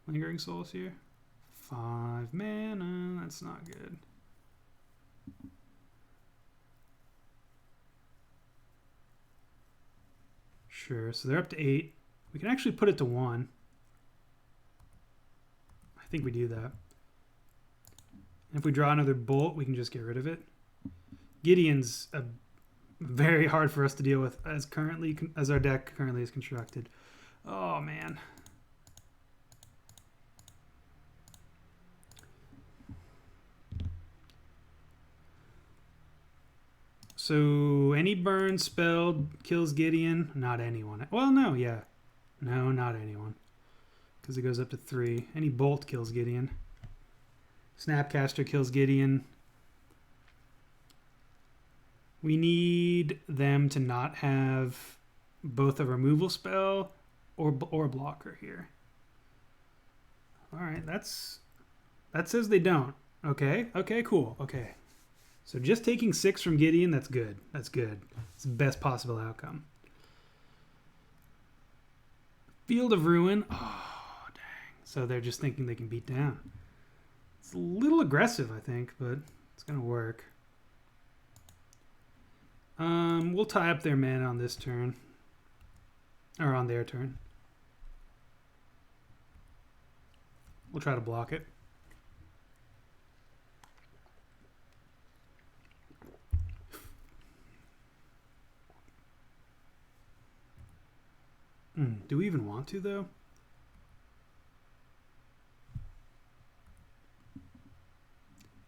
Lingering Souls here. 5 mana. That's not good. Sure, so they're up to 8. We can actually put it to 1. I think we do that. And if we draw another Bolt, we can just get rid of it. Gideon's very hard for us to deal with as our deck currently is constructed. Oh, man. So any burn spell kills Gideon? Not anyone. Well, no, yeah. No, not anyone. Because it goes up to 3. Any bolt kills Gideon. Snapcaster kills Gideon. We need them to not have both a removal spell or a blocker here. All right, that says they don't. Okay, cool. Okay. So just taking 6 from Gideon, that's good. That's good. It's the best possible outcome. Field of Ruin. Oh, dang. So they're just thinking they can beat down. It's a little aggressive, I think, but it's going to work. We'll tie up their mana on this turn. Or on their turn. We'll try to block it. Do we even want to, though?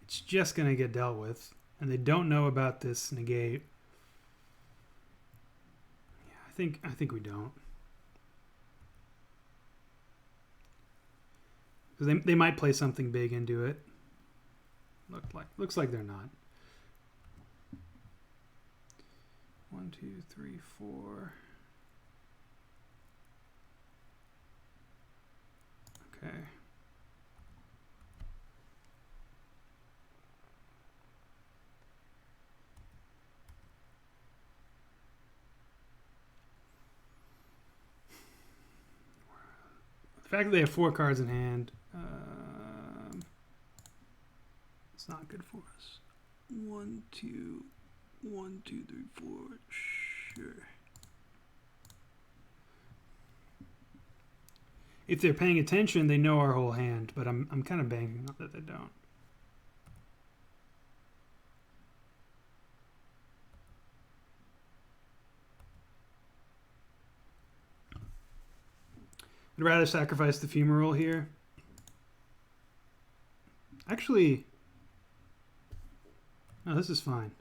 It's just going to get dealt with. And they don't know about this negate. Yeah, I think we don't. Because they might play something big into it. Looks like they're not. 1, 2, 3, 4. Okay. The fact that they have 4 cards in hand, it's not good for us. 1, 2, 1, 2, 3, 4. Sure. If they're paying attention, they know our whole hand, but I'm kind of banking on that they don't. I'd rather sacrifice the fumarole here. Actually, no, this is fine.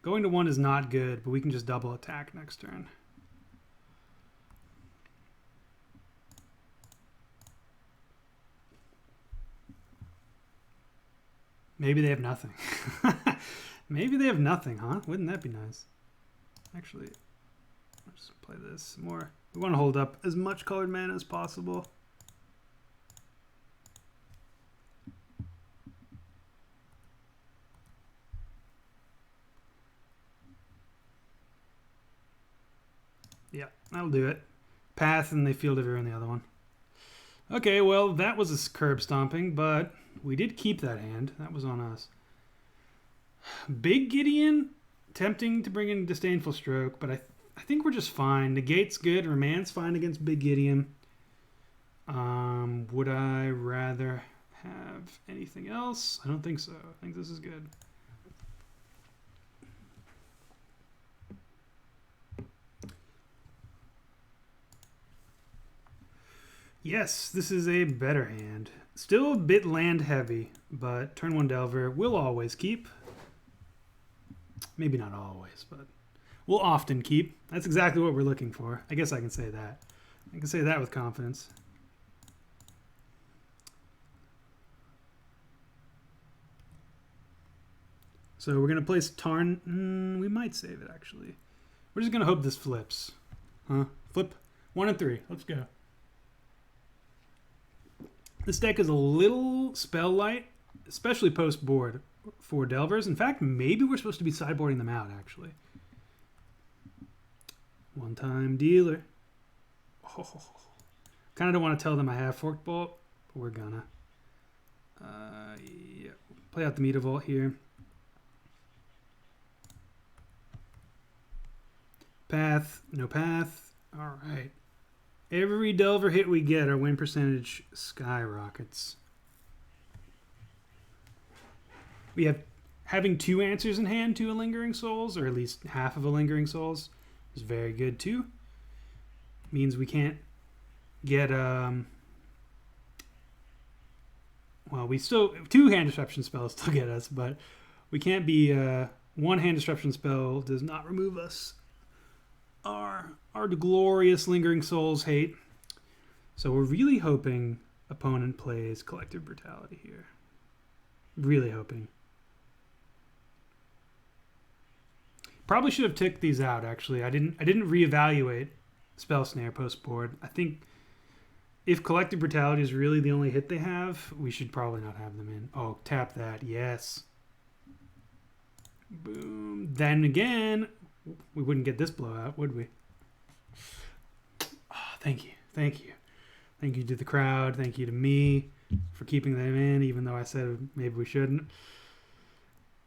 Going to 1 is not good, but we can just double attack next turn. Maybe they have nothing. Maybe they have nothing, huh? Wouldn't that be nice? Actually, let's play this more. We want to hold up as much colored mana as possible. Yeah, that'll do it. Path and they Field of Ruin the other one. Okay, well, that was a curb stomping, but we did keep that hand. That was on us. Big Gideon, tempting to bring in Disdainful Stroke, but I think we're just fine. Negate's good. Remain's fine against Big Gideon. Would I rather have anything else? I don't think so. I think this is good. Yes, this is a better hand. Still a bit land heavy, but turn 1 Delver we'll always keep. Maybe not always, but we'll often keep. That's exactly what we're looking for. I guess I can say that. I can say that with confidence. So we're going to place Tarn. We might save it, actually. We're just going to hope this flips. Huh? Flip. 1 and 3. Let's go. This deck is a little spell light, especially post-board for Delvers. In fact, maybe we're supposed to be sideboarding them out, actually. One-time dealer. Oh. Kind of don't want to tell them I have Forked Bolt, but we're gonna. Yeah. Play out the Meter Vault here. Path, no path. All right. Every Delver hit we get, our win percentage skyrockets. We have having 2 answers in hand to a Lingering Souls, or at least half of a Lingering Souls, is very good too. Means we can't get well, we still 2 hand disruption spells still get us, but We can't be one hand disruption spell does not remove us our glorious Lingering Souls hate. So we're really hoping opponent plays Collective Brutality here. Really hoping. Probably should have ticked these out, actually. I didn't reevaluate Spell Snare post board. I think if Collective Brutality is really the only hit they have, we should probably not have them in. Oh, tap that. Yes. Boom. Then again, we wouldn't get this blowout, would we? Oh, thank you. Thank you. Thank you to the crowd. Thank you to me for keeping them in, even though I said maybe we shouldn't.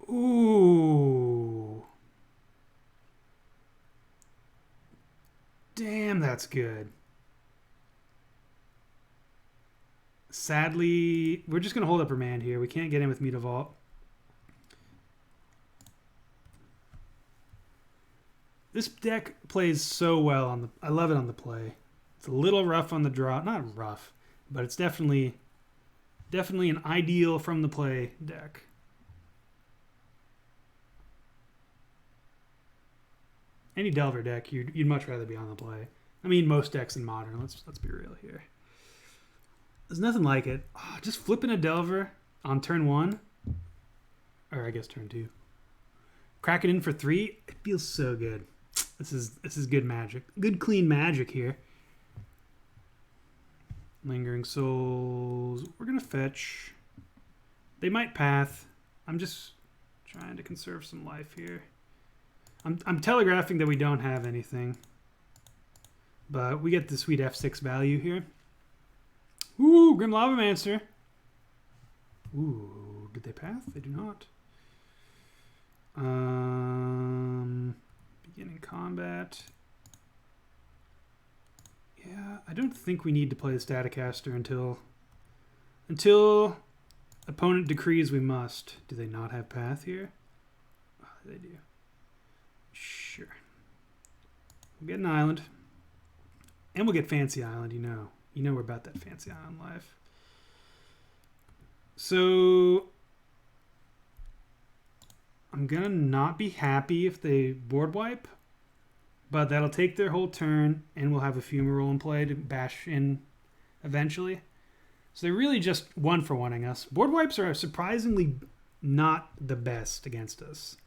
Ooh. Damn, that's good. Sadly, we're just going to hold up Remand here. We can't get in with Mutavault. This deck plays so well on the... I love it on the play. It's a little rough on the draw. Not rough, but it's definitely an ideal from the play deck. Any Delver deck, you'd much rather be on the play. I mean, most decks in Modern. Let's be real here. There's nothing like it. Oh, just flipping a Delver on turn 1, or I guess turn 2. Crack it in for 3. It feels so good. This is good magic. Good clean magic here. Lingering Souls. We're gonna fetch. They might path. I'm just trying to conserve some life here. I'm telegraphing that we don't have anything, but we get the sweet F6 value here. Ooh, Grim Lavamancer. Ooh, did they path? They do not. Beginning combat. Yeah, I don't think we need to play the Staticaster until opponent decrees we must. Do they not have path here? Oh, they do. Sure. We'll get an island. And we'll get Fancy Island, you know. You know we're about that Fancy Island life. So I'm going to not be happy if they board wipe, but that'll take their whole turn, and we'll have a Fumarole in play to bash in eventually. So they're really just 1-for-1-ing us. Board wipes are surprisingly not the best against us.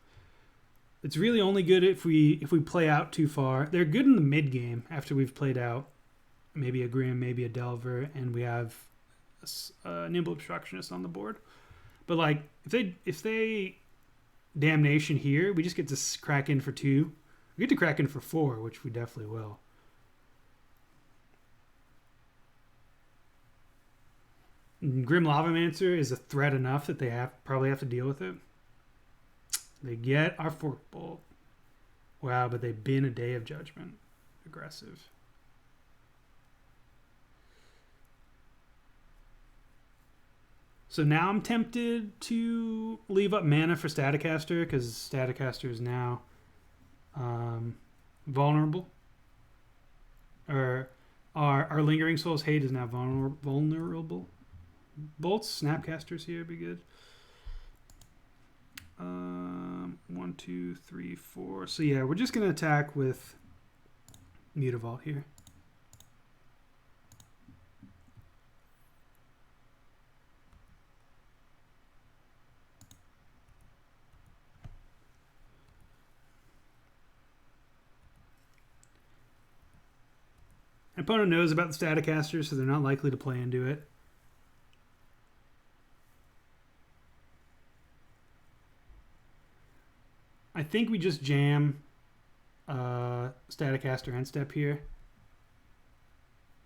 It's really only good if we play out too far. They're good in the mid game after we've played out maybe a Grim, maybe a Delver, and we have a Nimble Obstructionist on the board. But like if they Damnation here, we just get to crack in for 2. We get to crack in for 4, which we definitely will. And Grim Lavamancer is a threat enough that they probably have to deal with it. They get our Fork Bolt. Wow, but they bin a Day of Judgment. Aggressive. So now I'm tempted to leave up mana for Staticaster because Staticaster is now vulnerable. Or our Lingering Souls hate is now vulnerable. Bolts, Snapcasters here would be good. 1, 2, 3, 4. So yeah, we're just going to attack with Mutavault here. Opponent knows about the Staticaster, so they're not likely to play into it. I think we just jam Staticaster end step here.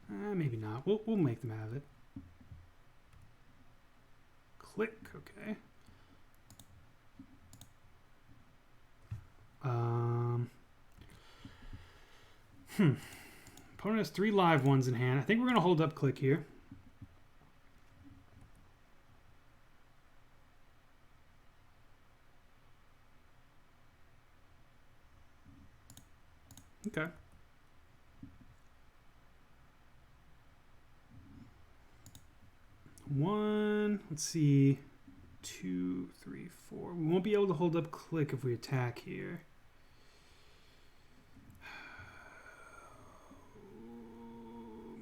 Maybe not. We'll make them have it. Click, okay. Opponent has 3 live ones in hand. I think we're going to hold up click here. Okay. One, let's see, 2, 3, 4. We won't be able to hold up click if we attack here.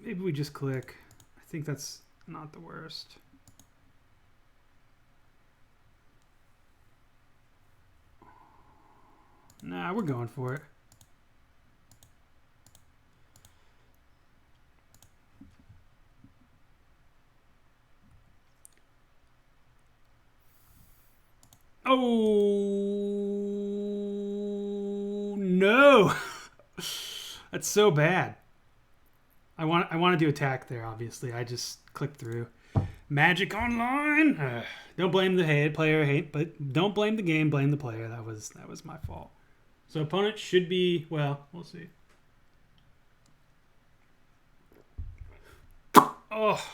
Maybe we just click. I think that's not the worst. Nah, we're going for it. Oh no. That's so bad. I wanted to attack there, obviously. I just clicked through. Magic Online. Don't blame the player, but don't blame the game, blame the player. That was my fault. So opponent should be, well, we'll see. Oh,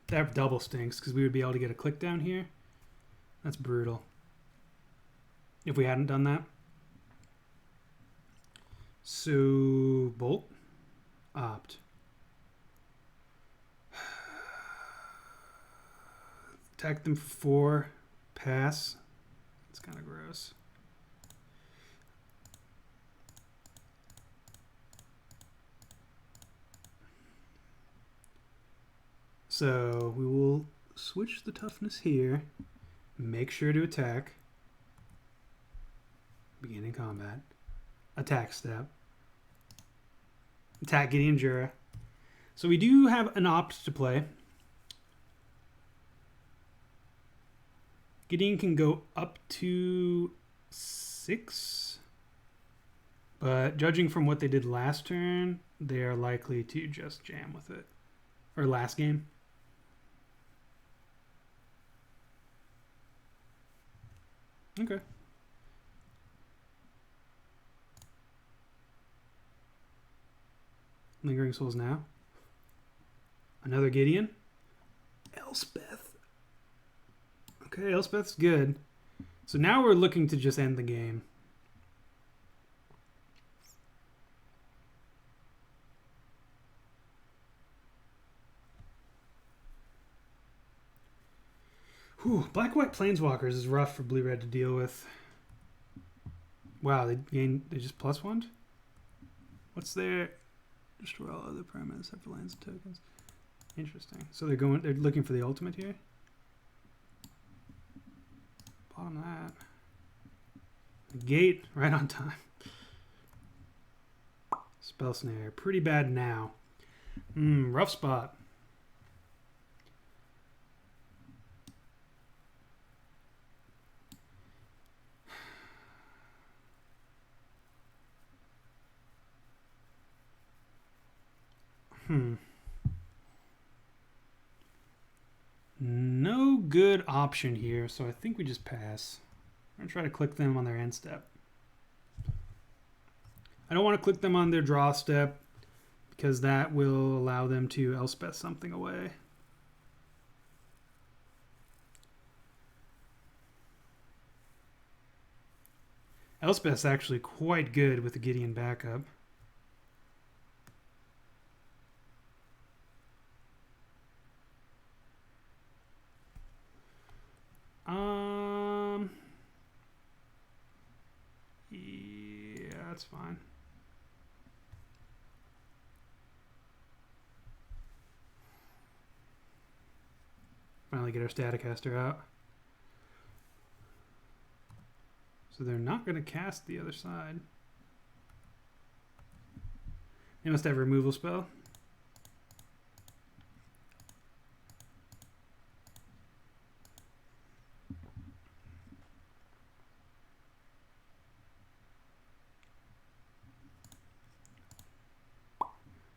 that double stinks because we would be able to get a click down here. That's brutal. If we hadn't done that. So, bolt. Opt. Attack them for 4. Pass. It's kind of gross. So we will switch the toughness here. Make sure to attack. Beginning combat. Attack step. Attack Gideon Jura. So we do have an opt to play. Gideon can go up to 6. But judging from what they did last turn, they are likely to just jam with it. Or last game. Okay. Lingering Souls now. Another Gideon. Elspeth. Okay, Elspeth's good. So now we're looking to just end the game. Whew, Black-White Planeswalkers is rough for Blue-Red to deal with. Wow, they just +1'd? What's their... Destroy all other permanents except for lands and tokens. Interesting. So they're looking for the ultimate here? Bottom that. Gate, right on time. Spell Snare, pretty bad now. Rough spot. No good option here, so I think we just pass. I'm going to try to click them on their end step. I don't want to click them on their draw step because that will allow them to Elspeth something away. Elspeth's actually quite good with the Gideon backup. Yeah, that's fine. Finally get our Staticaster out. So they're not going to cast the other side. They must have a removal spell.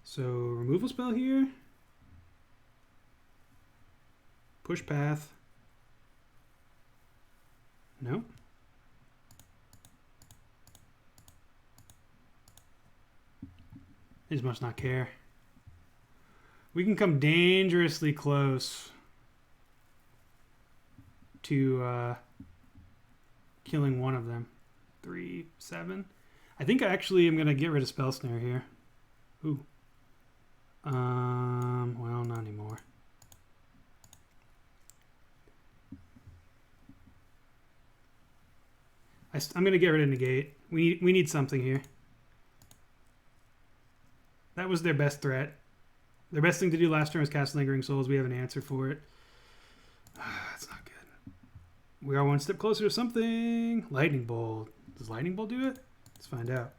So removal spell here. Push path. No. They just must not care. We can come dangerously close to killing one of them. 3, 7. I think I actually am going to get rid of Spell Snare here. Ooh. Well, not anymore. I'm going to get rid of negate. We need something here. That was their best threat. Their best thing to do last turn was cast Lingering Souls. We have an answer for it. That's not good. We are one step closer to something. Lightning Bolt. Does Lightning Bolt do it? Let's find out.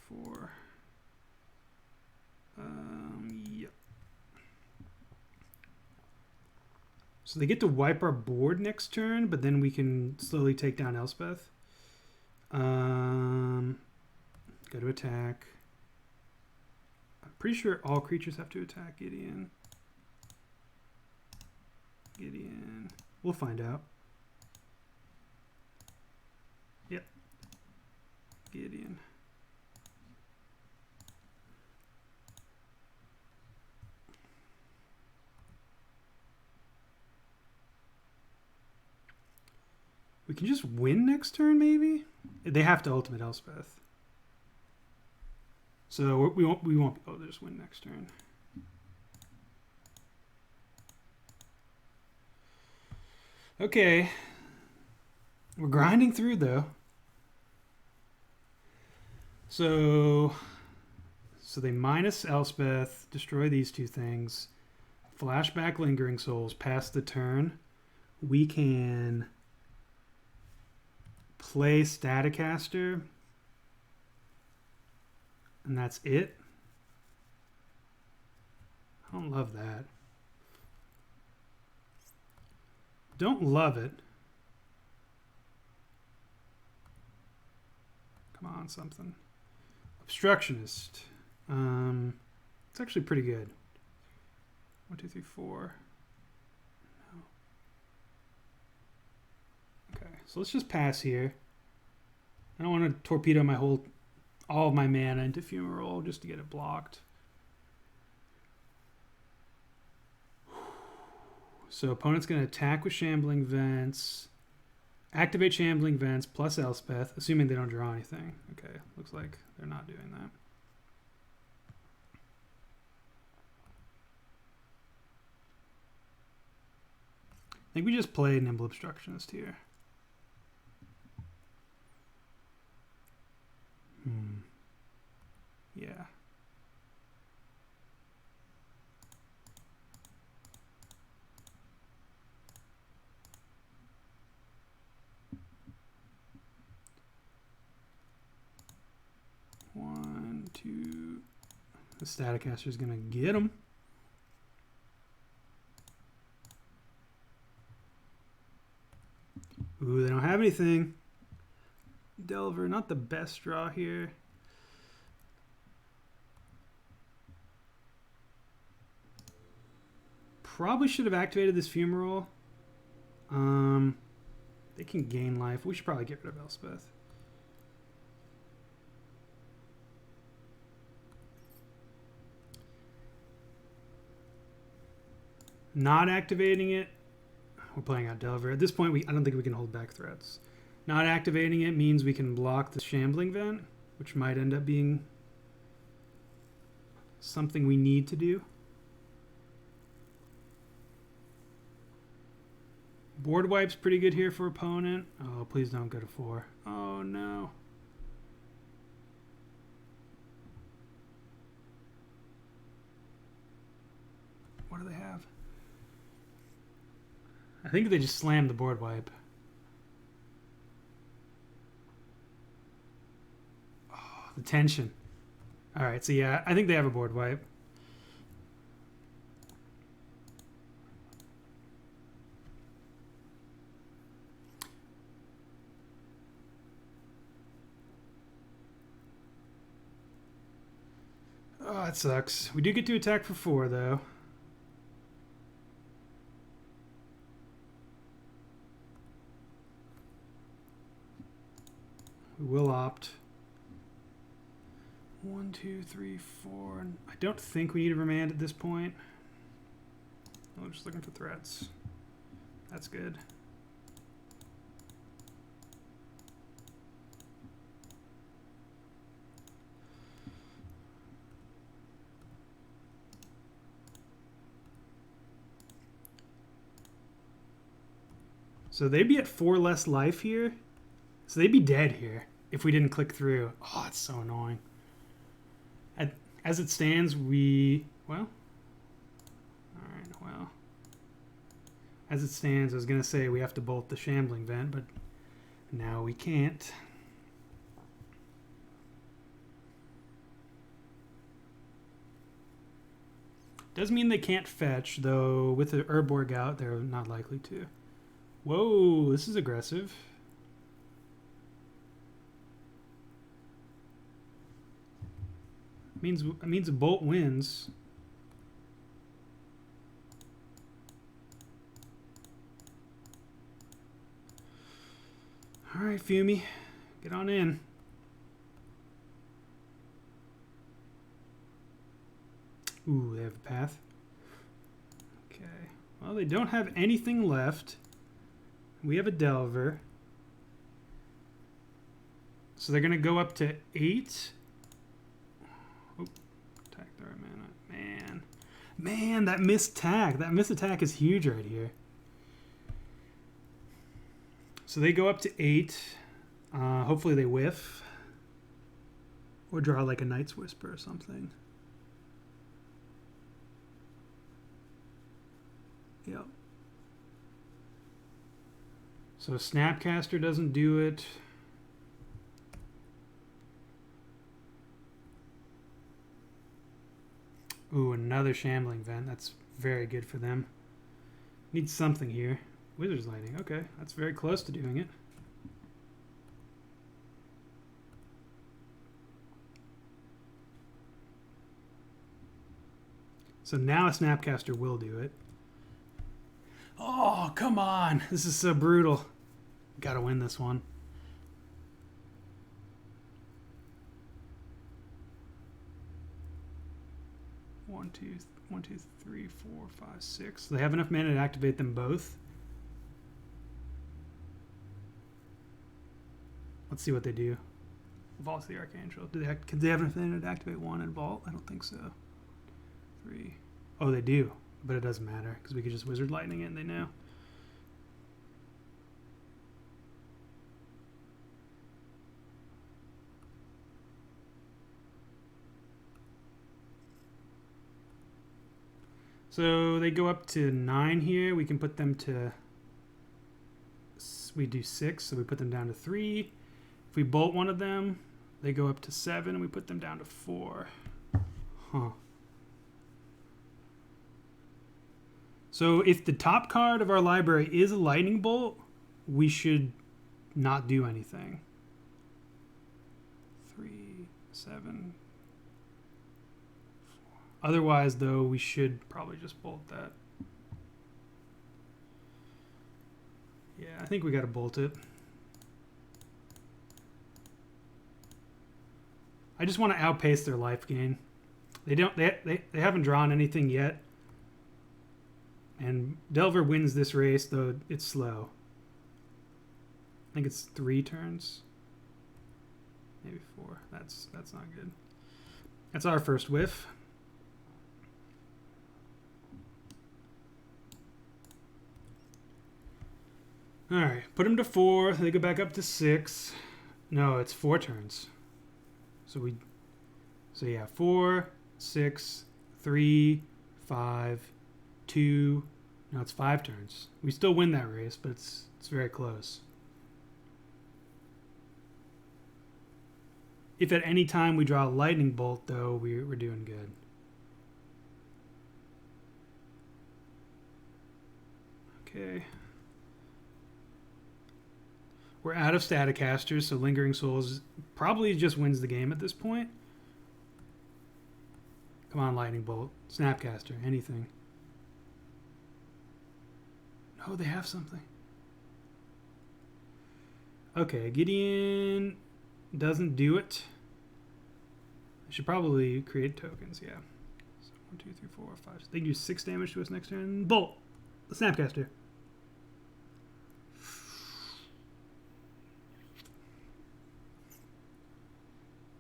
4. Yep. So they get to wipe our board next turn, but then we can slowly take down Elspeth. Go to attack. I'm pretty sure all creatures have to attack Gideon. Gideon. We'll find out. Yep. Gideon. We can just win next turn, maybe? They have to ultimate Elspeth. So we won't be able to just win next turn. Okay. We're grinding through, though. So they minus Elspeth, destroy these two things, flashback Lingering Souls, pass the turn. We can play Staticaster, and that's it. I don't love that. Don't love it. Come on, something. Obstructionist. It's actually pretty good. 1, 2, 3, 4. No. Okay, so let's just pass here. I don't want to torpedo all of my mana into Fumarole just to get it blocked. So opponent's going to attack with Shambling Vents, activate Shambling Vents plus Elspeth, assuming they don't draw anything. Okay, looks like they're not doing that. I think we just play Nimble Obstructionist here. Yeah. One, two. The Staticaster is going to get him. Ooh, they don't have anything. Delver, not the best draw here. Probably should have activated this Fumarole. They can gain life. We should probably get rid of Elspeth. Not activating it. We're playing out Delver. At this point, I don't think we can hold back threats. Not activating it means we can block the Shambling Vent, which might end up being something we need to do. Board wipe's pretty good here for opponent. Oh, please don't go to 4. Oh, no. What do they have? I think they just slammed the board wipe. Oh, the tension. All right, so yeah, I think they have a board wipe. Oh, that sucks. We do get to attack for 4, though. We will opt. 1, 2, 3, 4. I don't think we need a remand at this point. I'm just looking for threats. That's good. So they'd be at 4 less life here. So they'd be dead here if we didn't click through. Oh, it's so annoying. As it stands, well. Alright, well. As it stands, I was going to say we have to bolt the Shambling Vent, but now we can't. Does mean they can't fetch, though with the Urborg out, they're not likely to. Whoa, this is aggressive. It means a bolt wins. All right, Fumi, get on in. Ooh, they have a path. Okay. Well, they don't have anything left. We have a Delver. So they're going to go up to 8. Oh, attack the right mana. Man, that missed attack. That missed attack is huge right here. So they go up to 8. Hopefully they whiff. Or draw like a Night's Whisper or something. Yep. So Snapcaster doesn't do it. Ooh, another Shambling Vent. That's very good for them. Need something here. Wizard's Lightning. Okay, that's very close to doing it. So now a Snapcaster will do it. Oh, come on. This is so brutal. Gotta win this one. One, two, 3, 4, 5, 6. They have enough mana to activate them both. Let's see what they do. Vault the Archangel. Can they have enough mana to activate one and Vault? I don't think so. 3. Oh, they do. But it doesn't matter because we could just Wizard Lightning it and they know. So they go up to 9 here. We can put them to... We do 6, so we put them down to 3. If we bolt one of them, they go up to 7 and we put them down to 4. Huh. So if the top card of our library is a Lightning Bolt, we should not do anything. 3, 7, 4. Otherwise, though, we should probably just bolt that. Yeah, I think we got to bolt it. I just want to outpace their life gain. They haven't drawn anything yet. And Delver wins this race, though it's slow. I think it's 3 turns. Maybe 4. That's not good. That's our first whiff. Alright, put them to 4. They go back up to 6. No, it's 4 turns. So yeah, 4, 6, 3, 5, 2. No, it's 5 turns. We still win that race, but it's very close. If at any time we draw a Lightning Bolt, though, we're doing good. Okay. We're out of Staticasters, so Lingering Souls probably just wins the game at this point. Come on, Lightning Bolt. Snapcaster, anything. No, they have something. Okay, Gideon doesn't do it. I should probably create tokens, yeah. So 1, 2, 3, 4, 5. So they can do 6 damage to us next turn. Bolt! The Snapcaster.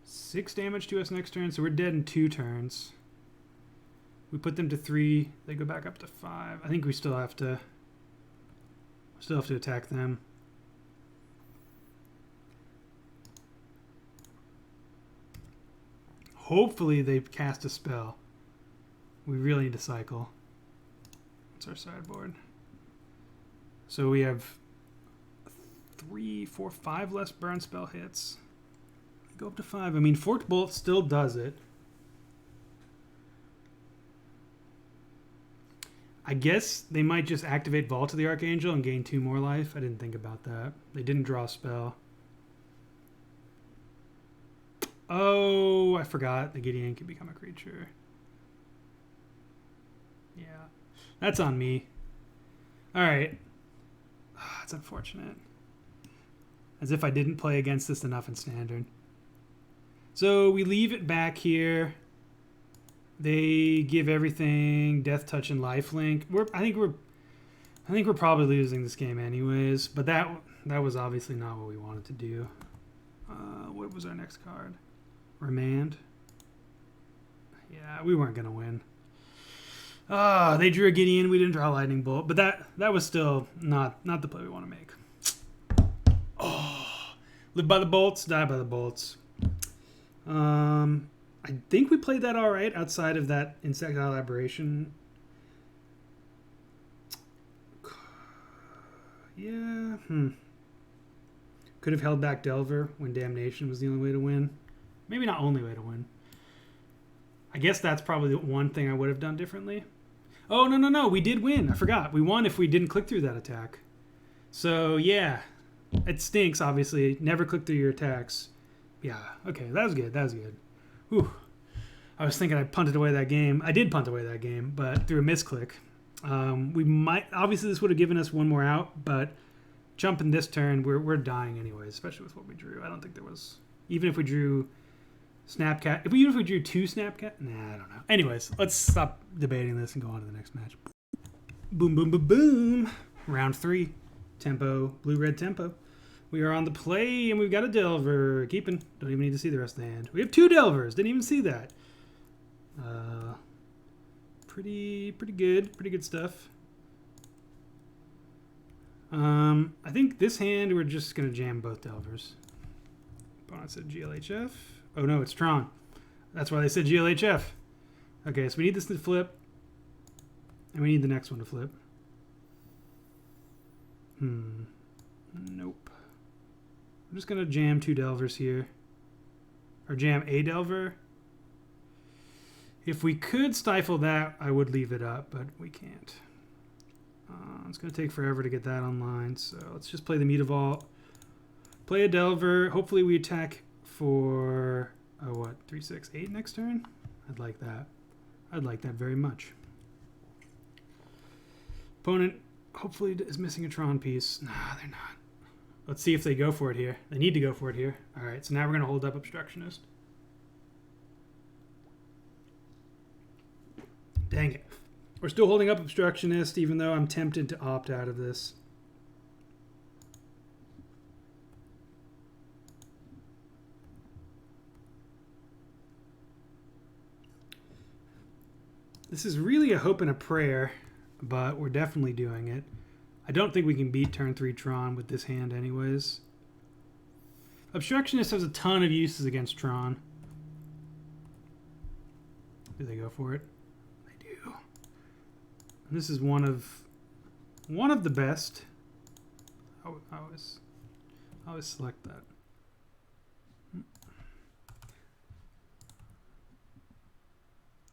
Six damage to us next turn, so we're dead in 2 turns. We put them to 3. They go back up to 5. I think we still have to... Still have to attack them. Hopefully they cast a spell. We really need to cycle. That's our sideboard. So we have 3, 4, 5 less burn spell hits. Go up to 5. I mean, Forked Bolt still does it. I guess they might just activate Vault of the Archangel and gain 2 more life. I didn't think about that. They didn't draw a spell. Oh, I forgot the Gideon can become a creature. Yeah, that's on me. All right. That's unfortunate. As if I didn't play against this enough in Standard. So we leave it back here. They give everything Death Touch and Lifelink. I think we're probably losing this game anyways. But that was obviously not what we wanted to do. What was our next card? Remand. Yeah, we weren't gonna win. They drew a Gideon. We didn't draw a Lightning Bolt, but that was still not the play we want to make. Oh, live by the bolts, die by the bolts. I think we played that all right outside of that Insectile Aberration. Yeah. Could have held back Delver when Damnation was the only way to win. Maybe not only way to win. I guess that's probably the one thing I would have done differently. Oh, no. We did win. I forgot. We won if we didn't click through that attack. So, yeah. It stinks, obviously. Never click through your attacks. Yeah. Okay, that was good. Whew. I was thinking I punted away that game. I did punt away that game, but through a misclick. We might... Obviously, this would have given us one more out, but jumping this turn, we're dying anyways, especially with what we drew. I don't think there was... Even if we drew... Snapcat. Even if we drew 2 Snapcat? Nah, I don't know. Anyways, let's stop debating this and go on to the next match. Boom, boom, boom, boom. Round 3. Tempo. Blue-red tempo. We are on the play, and we've got a Delver. Keeping. Don't even need to see the rest of the hand. We have 2 Delvers. Didn't even see that. Pretty good. Pretty good stuff. I think this hand, we're just going to jam both Delvers. Opponent said GLHF. Oh no, it's TRON. That's why they said GLHF. Okay, so we need this to flip. And we need the next one to flip. Nope. I'm just going to jam 2 Delvers here. Or jam a Delver. If we could stifle that, I would leave it up, but we can't. It's going to take forever to get that online, so let's just play the Mutavault. Play a Delver. Hopefully we attack for, 3, 6, 8 next turn? I'd like that. I'd like that very much. Opponent hopefully is missing a Tron piece. Nah, they're not. Let's see if they go for it here. They need to go for it here. All right, so now we're going to hold up Obstructionist. Dang it. We're still holding up Obstructionist, even though I'm tempted to opt out of this. This is really a hope and a prayer, but we're definitely doing it. I don't think we can beat turn 3 Tron with this hand anyways. Obstructionist has a ton of uses against Tron. Do they go for it? They do. And this is one of the best. I always select that.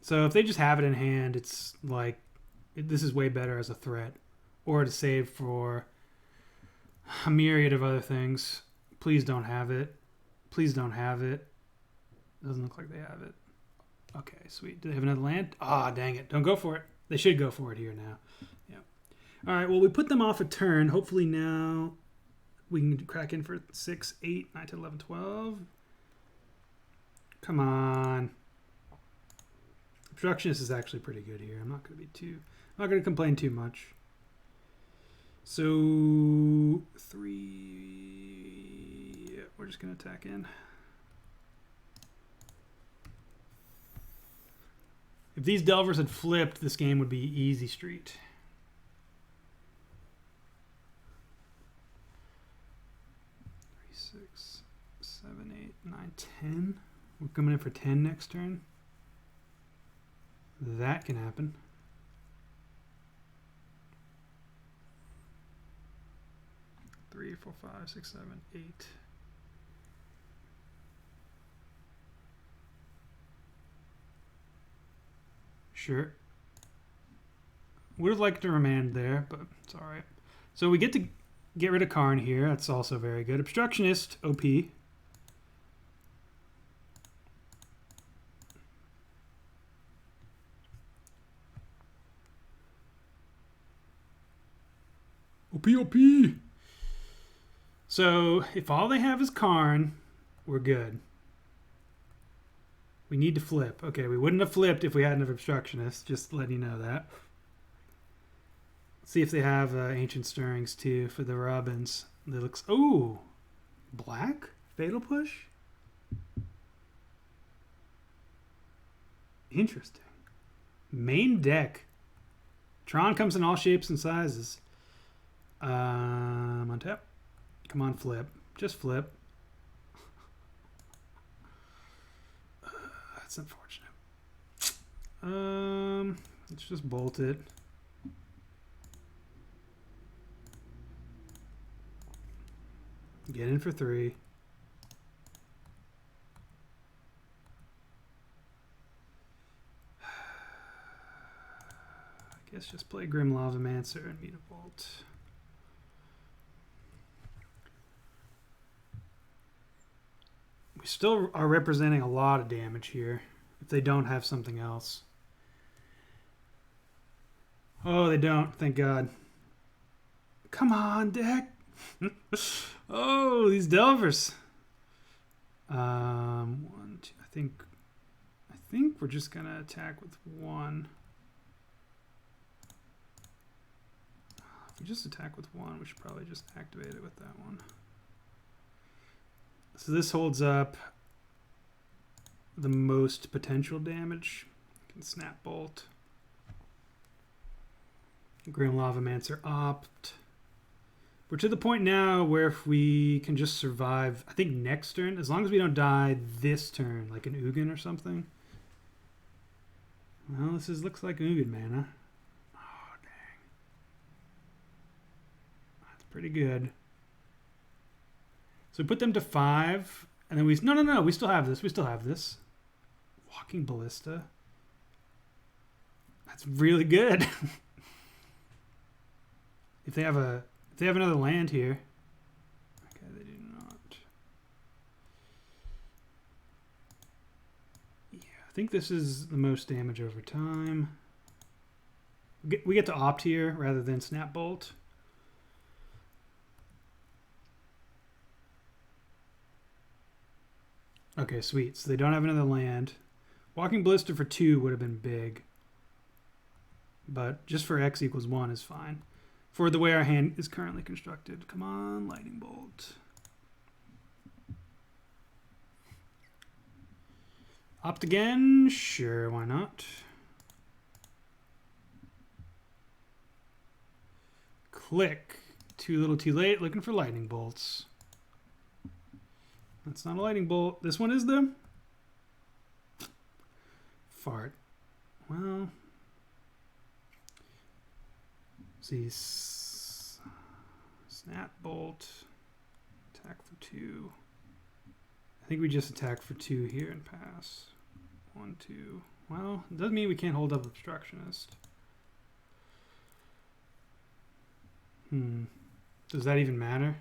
So if they just have it in hand, it's like, this is way better as a threat. Or to save for a myriad of other things. Please don't have it. Please don't have it. Doesn't look like they have it. Okay, sweet. Do they have another land? Ah, dang it. Don't go for it. They should go for it here now. Yeah. All right, well, we put them off a turn. Hopefully now we can crack in for 6, 8, 9, 10, 11, 12. Come on. Obstructionist is actually pretty good here. I'm not going to complain too much. So 3, yeah, we're just going to attack in. If these Delvers had flipped, this game would be easy street. 9, 10. We're coming in for 10 next turn. That can happen. Three, 4, 5, 6, 7, 8. Sure. Would have liked to remand there, but it's all right. So we get to get rid of Karn here. That's also very good. Obstructionist, OP. OP. So if all they have is Karn, we're good. We need to flip. Okay, we wouldn't have flipped if we hadn't have Obstructionist. Just letting you know that. Let's see if they have Ancient Stirrings too for the Robins. That looks... Oh! Black? Fatal Push? Interesting. Main deck. Tron comes in all shapes and sizes. On tap. Come on, flip. Just flip. That's unfortunate. Let's just bolt it. Get in for 3. I guess just play Grim Lavamancer and meet a Bolt. We still are representing a lot of damage here if they don't have something else. Oh, they don't. Thank God. Come on, deck. Oh, these Delvers. 1, 2. I think we're just gonna attack with 1. If we just attack with 1, we should probably just activate it with that one. So this holds up the most potential damage. Can Snap Bolt. Grim Lavamancer opt. We're to the point now where if we can just survive, I think next turn, as long as we don't die this turn, like an Ugin or something. Well, this looks like Ugin mana. Oh, dang. That's pretty good. So we put them to 5, and then we... No, we still have this. We still have this. Walking Ballista. That's really good. If they have another land here. Okay, they do not. Yeah, I think this is the most damage over time. We get to opt here rather than Snap Bolt. Okay, sweet. So they don't have another land. Walking Ballista for 2 would have been big. But just for X equals 1 is fine. For the way our hand is currently constructed. Come on, Lightning Bolt. Opt again? Sure, why not? Click. Too little too late. Looking for Lightning Bolts. That's not a Lightning Bolt. This one is the fart. Well, see, Snap Bolt, attack for 2. I think we just attack for 2 here and pass. 1, 2. Well, it doesn't mean we can't hold up Obstructionist. Does that even matter?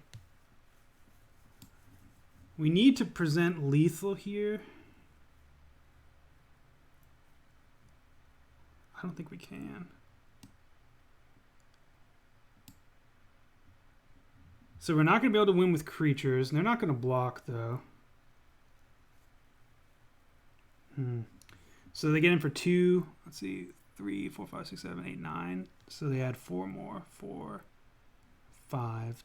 We need to present lethal here. I don't think we can. So we're not going to be able to win with creatures. And they're not going to block, though. So they get in for 2. Let's see. 3, 4, 5, 6, 7, 8, 9. So they add 4 more. 4, 5.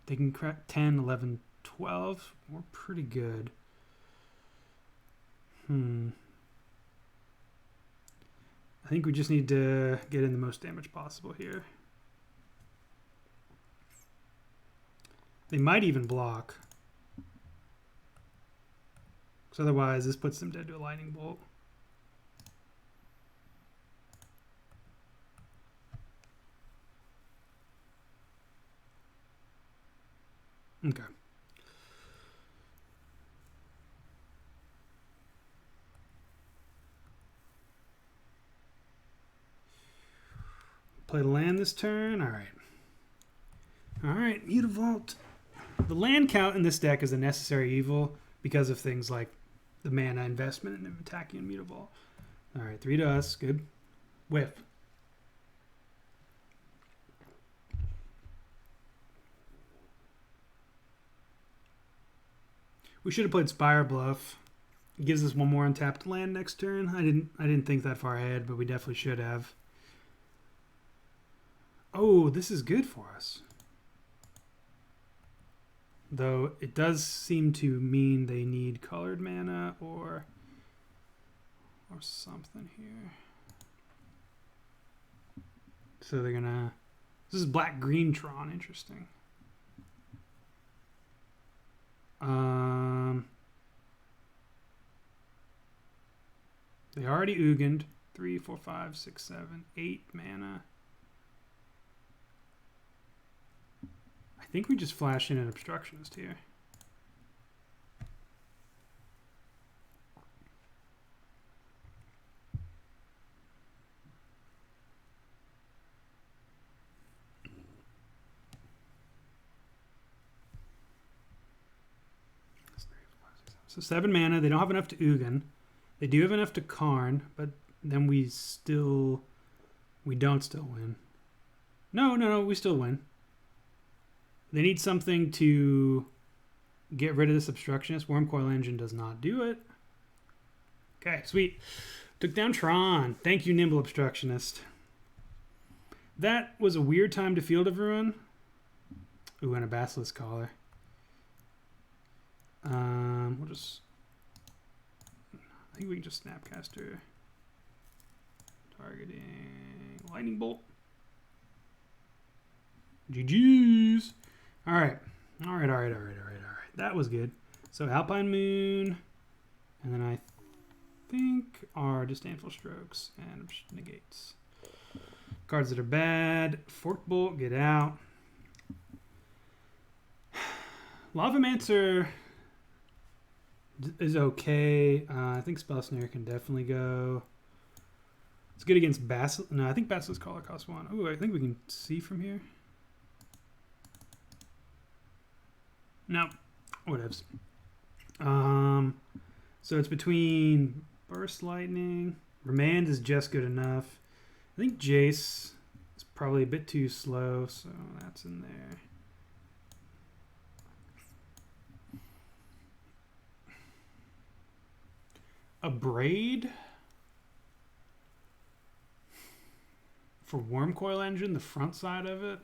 They can crack 10, 11, 12. We're pretty good. I think we just need to get in the most damage possible here. They might even block. So otherwise, this puts them dead to a lightning bolt. Okay. Play the land this turn. All right. All right, Mutavault. The land count in this deck is a necessary evil because of things like the mana investment and attacking and Mutavault. All right, 3 to us. Good. Whiff. We should have played Spire Bluff. It gives us one more untapped land next turn. I didn't think that far ahead, but we definitely should have. Oh, this is good for us. Though it does seem to mean they need colored mana or something here. So they're gonna... This is black-green Tron. Interesting. They already Ugand. 3, 4, 5, 6, 7, 8 mana. I think we just flash in an Obstructionist here. So 7 mana. They don't have enough to Ugin. They do have enough to Karn, but then we don't still win. No, we still win. They need something to get rid of this Obstructionist. Wormcoil Engine does not do it. Okay, sweet. Took down Tron. Thank you, Nimble Obstructionist. That was a weird time to field everyone. Ooh, and a Basilisk Collar. We'll just... I think we can just Snapcaster. Targeting Lightning Bolt. GG's. All right. That was good. So Alpine Moon. And then I think are Disdainful Strokes and Negates. Cards that are bad. Forked Bolt, get out. Lavamancer is okay. I think Spell Snare can definitely go. It's good against Basilisk. No, I think Basilisk Collar costs 1. Oh, I think we can see from here. No, whatevs. So it's between Burst Lightning. Remand is just good enough. I think Jace is probably a bit too slow, so that's in there. A Braid for Wormcoil Engine, the front side of it.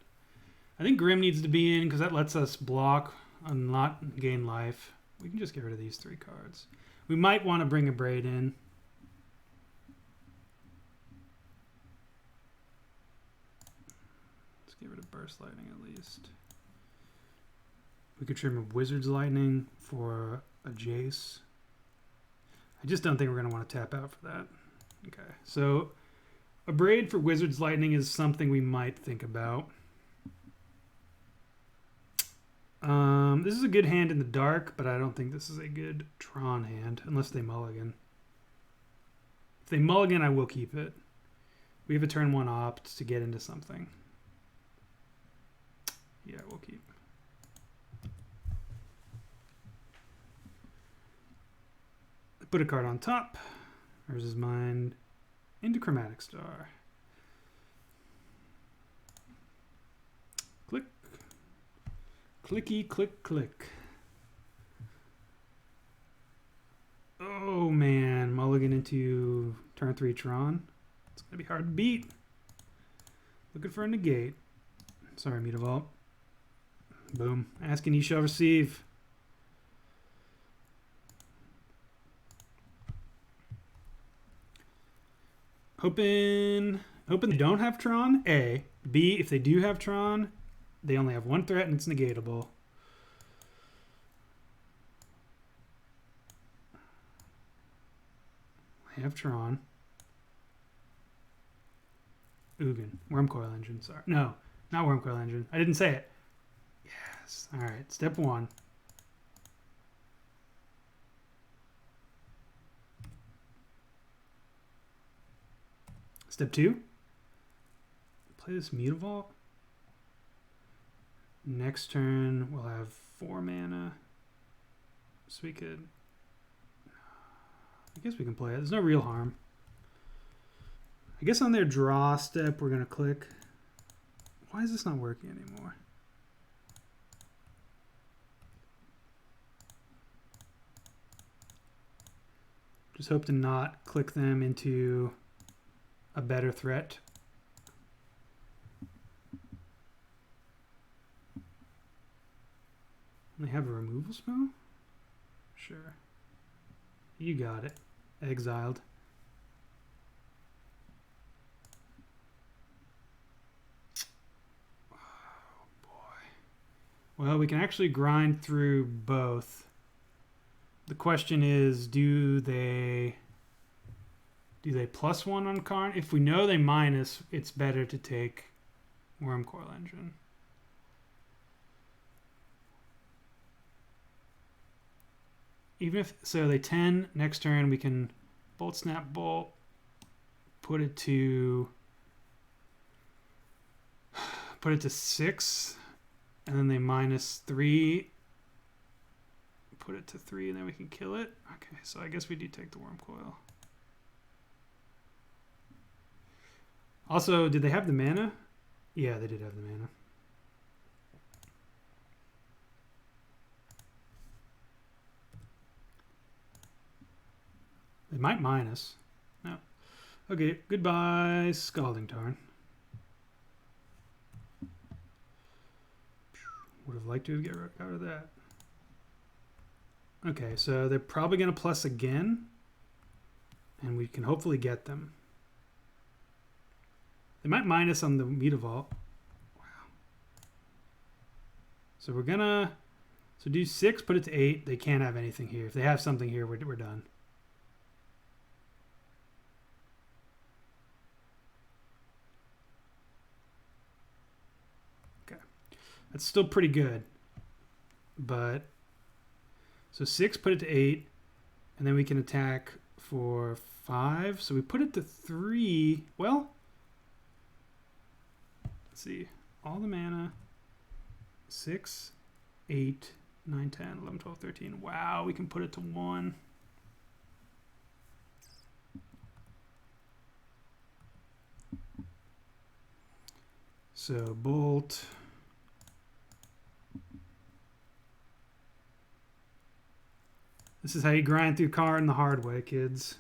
I think Grim needs to be in because that lets us block and not gain life. We can just get rid of these 3 cards. We might want to bring a Braid in. Let's get rid of Burst Lightning at least. We could trim a Wizard's Lightning for a Jace. I just don't think we're going to want to tap out for that. Okay, so a Braid for Wizard's Lightning is something we might think about. This is a good hand in the dark, but I don't think this is a good Tron hand, unless they mulligan. If they mulligan, I will keep it. We have a turn 1 opt to get into something. Yeah, we'll keep. Put a card on top. There's his mind into Chromatic Star. Click. Clicky, click, click. Oh man, mulligan into turn 3 Tron. It's gonna be hard to beat. Looking for a negate. Sorry, Mutavault. Boom. Asking, you shall receive. Hoping they don't have Tron, A. B, if they do have Tron, they only have 1 threat and it's negatable. They have TRON. Ugin. Wormcoil Engine, sorry. No, not Wormcoil Engine. I didn't say it. Yes. All right, step 1. Step 2. Play this Mutavault. Next turn, we'll have 4 mana. So we could... I guess we can play it. There's no real harm. I guess on their draw step, we're going to click. Why is this not working anymore? Just hope to not click them into a better threat. They have a removal spell? Sure. You got it. Exiled. Oh boy. Well, we can actually grind through both. The question is, do they +1 on Karn? If we know they minus, it's better to take Wormcoil Engine. Even if, so they 10, next turn we can Bolt Snap Bolt, put it to 6, and then they -3, put it to 3, and then we can kill it. Okay, so I guess we do take the Wormcoil. Also, did they have the mana? Yeah, they did have the mana. They might minus. No. Okay, goodbye, Scalding Tarn. Would have liked to get out of that. Okay, so they're probably going to plus again. And we can hopefully get them. They might minus on the Mutavault. Wow. So we're going to... So do 6, put it to 8. They can't have anything here. If they have something here, we're done. That's still pretty good, but so 6, put it to 8, and then we can attack for 5. So we put it to 3. Well, let's see, all the mana, 6, 8, 9, 10, 11, 12, 13. Wow, we can put it to 1. So Bolt. This is how you grind through Karn the hard way, kids.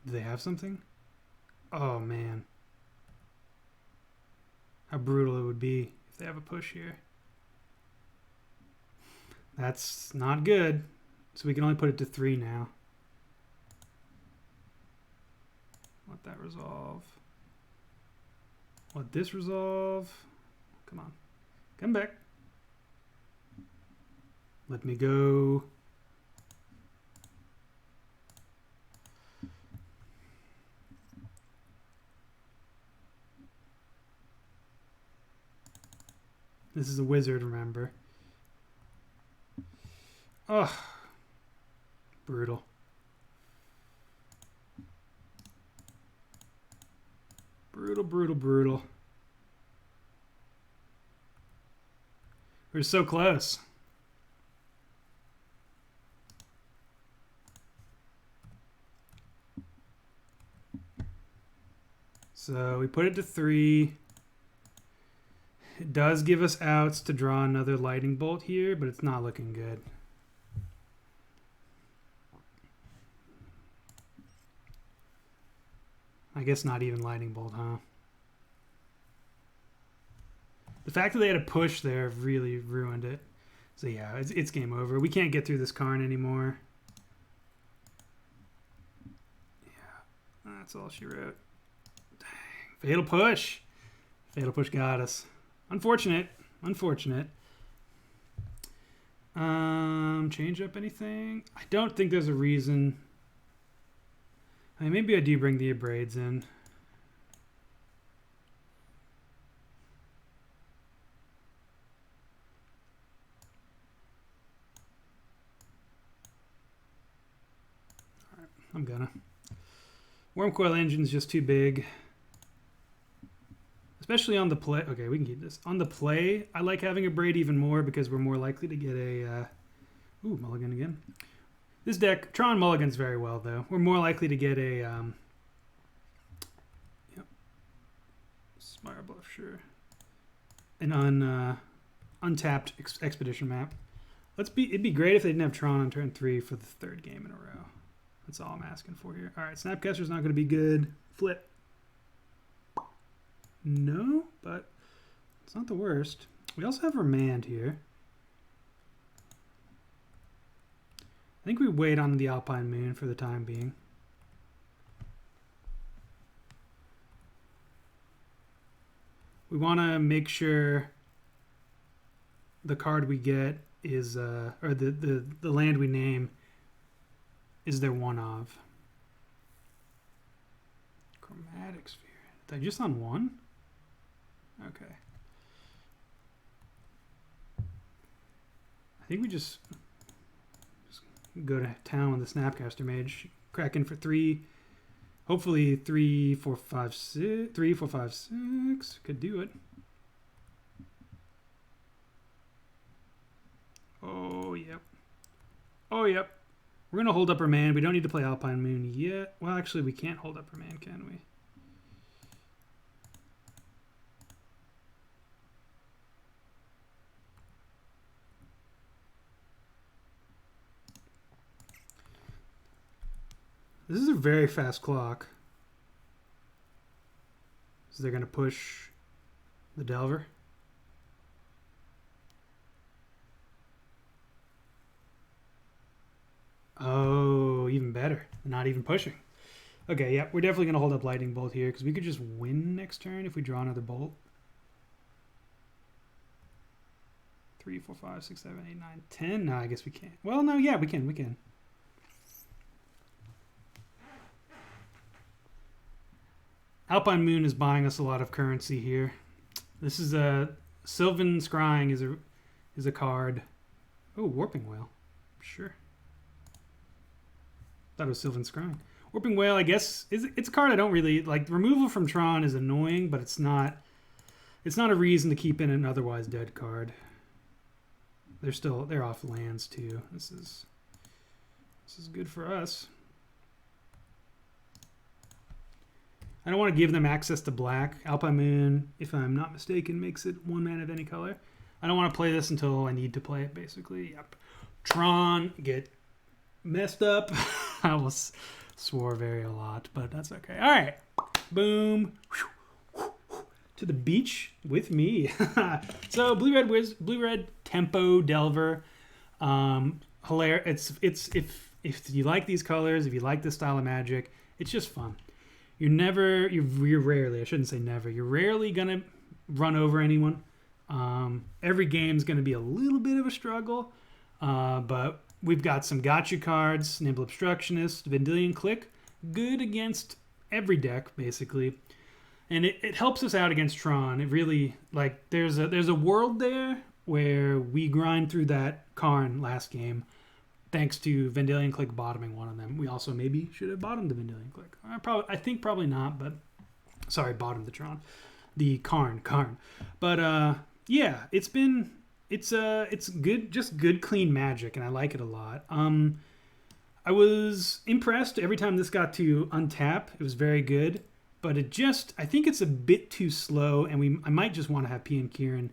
Do they have something? Oh, man. How brutal it would be if they have a push here. That's not good. So we can only put it to 3 now. Let that resolve. Let this resolve. Come on. Come back. Let me go. This is a wizard, remember. Ugh. Brutal. Brutal, brutal, brutal. We're so close. So we put it to 3. It does give us outs to draw another lightning bolt here, but it's not looking good. I guess not even lightning bolt, huh? The fact that they had a push there really ruined it. So yeah, it's game over. We can't get through this Karn anymore. Yeah, that's all she wrote. Dang. Fatal push. Fatal push got us. Unfortunate. Unfortunate. Change up anything? I don't think there's a reason. I mean, maybe I do bring the Abrades in. All right, I'm gonna. Wormcoil Engine's just too big. Especially on the play. Okay, we can keep this. On the play, I like having a Braid even more because we're more likely to get a... ooh, mulligan again. This deck, Tron mulligans very well, though. We're more likely to get a... yep. Spire Bluff, sure. An untapped Expedition map. It'd be great if they didn't have Tron on turn 3 for the 3rd game in a row. That's all I'm asking for here. All right, Snapcaster's not going to be good. Flip. No, but it's not the worst. We also have Remand here. I think we wait on the Alpine Moon for the time being. We want to make sure the card we get is, or the land we name is their one of. Chromatic Sphere. Did I just on one? Okay. I think we just go to town with the Snapcaster Mage. Crack in for 3. Hopefully 3, 4, 5, 6. 3, 4, 5, 6. Could do it. Oh, yep. Oh, yep. We're going to hold up Remand. We don't need to play Alpine Moon yet. Well, actually, we can't hold up Remand, can we? This is a very fast clock. So they're going to push the Delver. Oh, even better. Not even pushing. Okay, yeah, we're definitely going to hold up Lightning Bolt here because we could just win next turn if we draw another Bolt. 3, 4, 5, 6, 7, 8, 9, 10. No, I guess we can't. Well, no, yeah, we can. We can. Alpine Moon is buying us a lot of currency here. This is a Sylvan Scrying is a card. Oh, Warping Whale. Sure. Thought it was Sylvan Scrying. Warping Whale, I guess, it's a card I don't really like. Removal from Tron is annoying, but it's not a reason to keep in an otherwise dead card. They're off lands too. This is good for us. I don't want to give them access to black. Alpine Moon, if I'm not mistaken, makes it 1 mana of any color. I don't want to play this until I need to play it, basically. Yep. Tron, get messed up. I almost swore very a lot, but that's okay. All right. Boom. To the beach with me. So blue-red tempo Delver. Hilarious. It's if you like these colors, if you like this style of Magic, it's just fun. You're rarely, I shouldn't say never, you're rarely going to run over anyone. Every game's going to be a little bit of a struggle, but we've got some gotcha cards, Nimble Obstructionist, Vendilion Click, good against every deck, basically. And it helps us out against Tron. It really, like, there's a world there where we grind through that Karn last game, thanks to Vendilion Click bottoming one of them. We also maybe should have bottomed the Vendilion Click. I think probably not, but sorry, bottomed the Tron, the Karn. But yeah, it's good, just good clean Magic, and I like it a lot. I was impressed every time this got to untap. It was very good, but I think it's a bit too slow, and I might just want to have P and Kieran.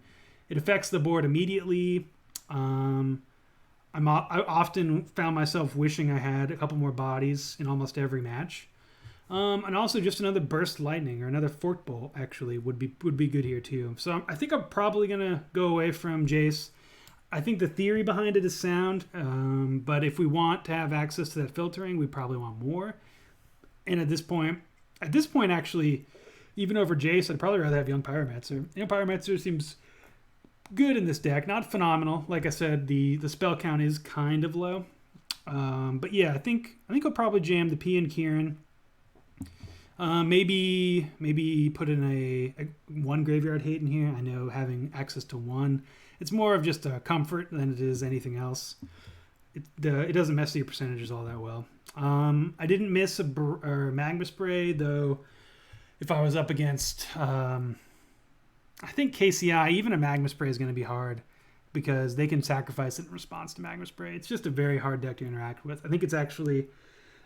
It affects the board immediately. I often found myself wishing I had a couple more bodies in almost every match. And also just another Burst Lightning or another Fork Bolt actually would be good here too. So I think I'm probably going to go away from Jace. I think the theory behind it is sound, but if we want to have access to that filtering, we probably want more. And at this point actually, even over Jace, I'd probably rather have Young Pyromancer. Young Pyromancer seems good in this deck. Not phenomenal. Like I said, the spell count is kind of low. But yeah, I think I'll probably jam the P and Kieran. Maybe put in a one graveyard hate in here. I know having access to one, it's more of just a comfort than it is anything else. It doesn't mess with your percentages all that well. I didn't miss a Magma Spray, though. If I was up against, I think KCI, even a Magma Spray is going to be hard because they can sacrifice it in response to Magma Spray. It's just a very hard deck to interact with. I think it's actually,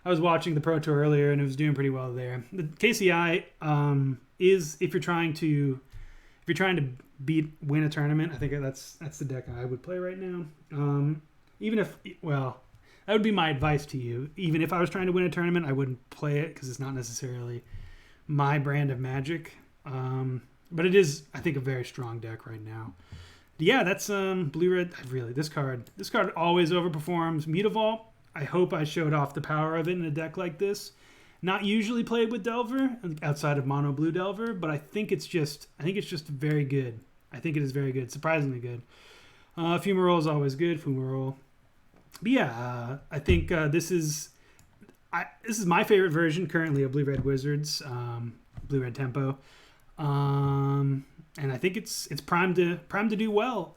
I was watching the Pro Tour earlier and it was doing pretty well there. The KCI is if you're trying to win a tournament, I think that's the deck I would play right now. Even if, well, that would be my advice to you. Even if I was trying to win a tournament, I wouldn't play it because it's not necessarily my brand of Magic. But it is, I think, a very strong deck right now. Yeah, that's blue-red. Really, this card always overperforms. Mutavault, I hope I showed off the power of it in a deck like this. Not usually played with Delver, outside of Mono Blue Delver, but I think it's just very good. I think it is very good, surprisingly good. Fumarole is always good, Fumarole. But yeah, I think this is my favorite version currently of Blue-Red Wizards, Blue-Red Tempo. And I think it's primed to do well.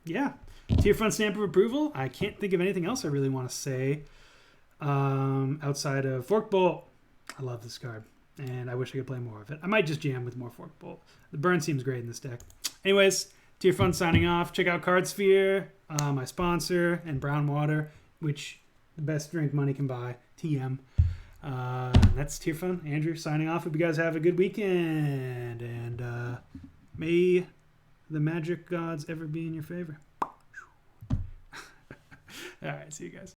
Yeah. Tier Fun stamp of approval. I can't think of anything else I really want to say outside of Fork Bolt. I love this card, and I wish I could play more of it. I might just jam with more Fork Bolt. The burn seems great in this deck. Anyways, Tier Fun signing off. Check out Card Sphere, my sponsor, and Brown Water, which the best drink money can buy. TM. That's Tier Fun. Andrew signing off. Hope you guys have a good weekend, and may the magic gods ever be in your favor. All right, see you guys.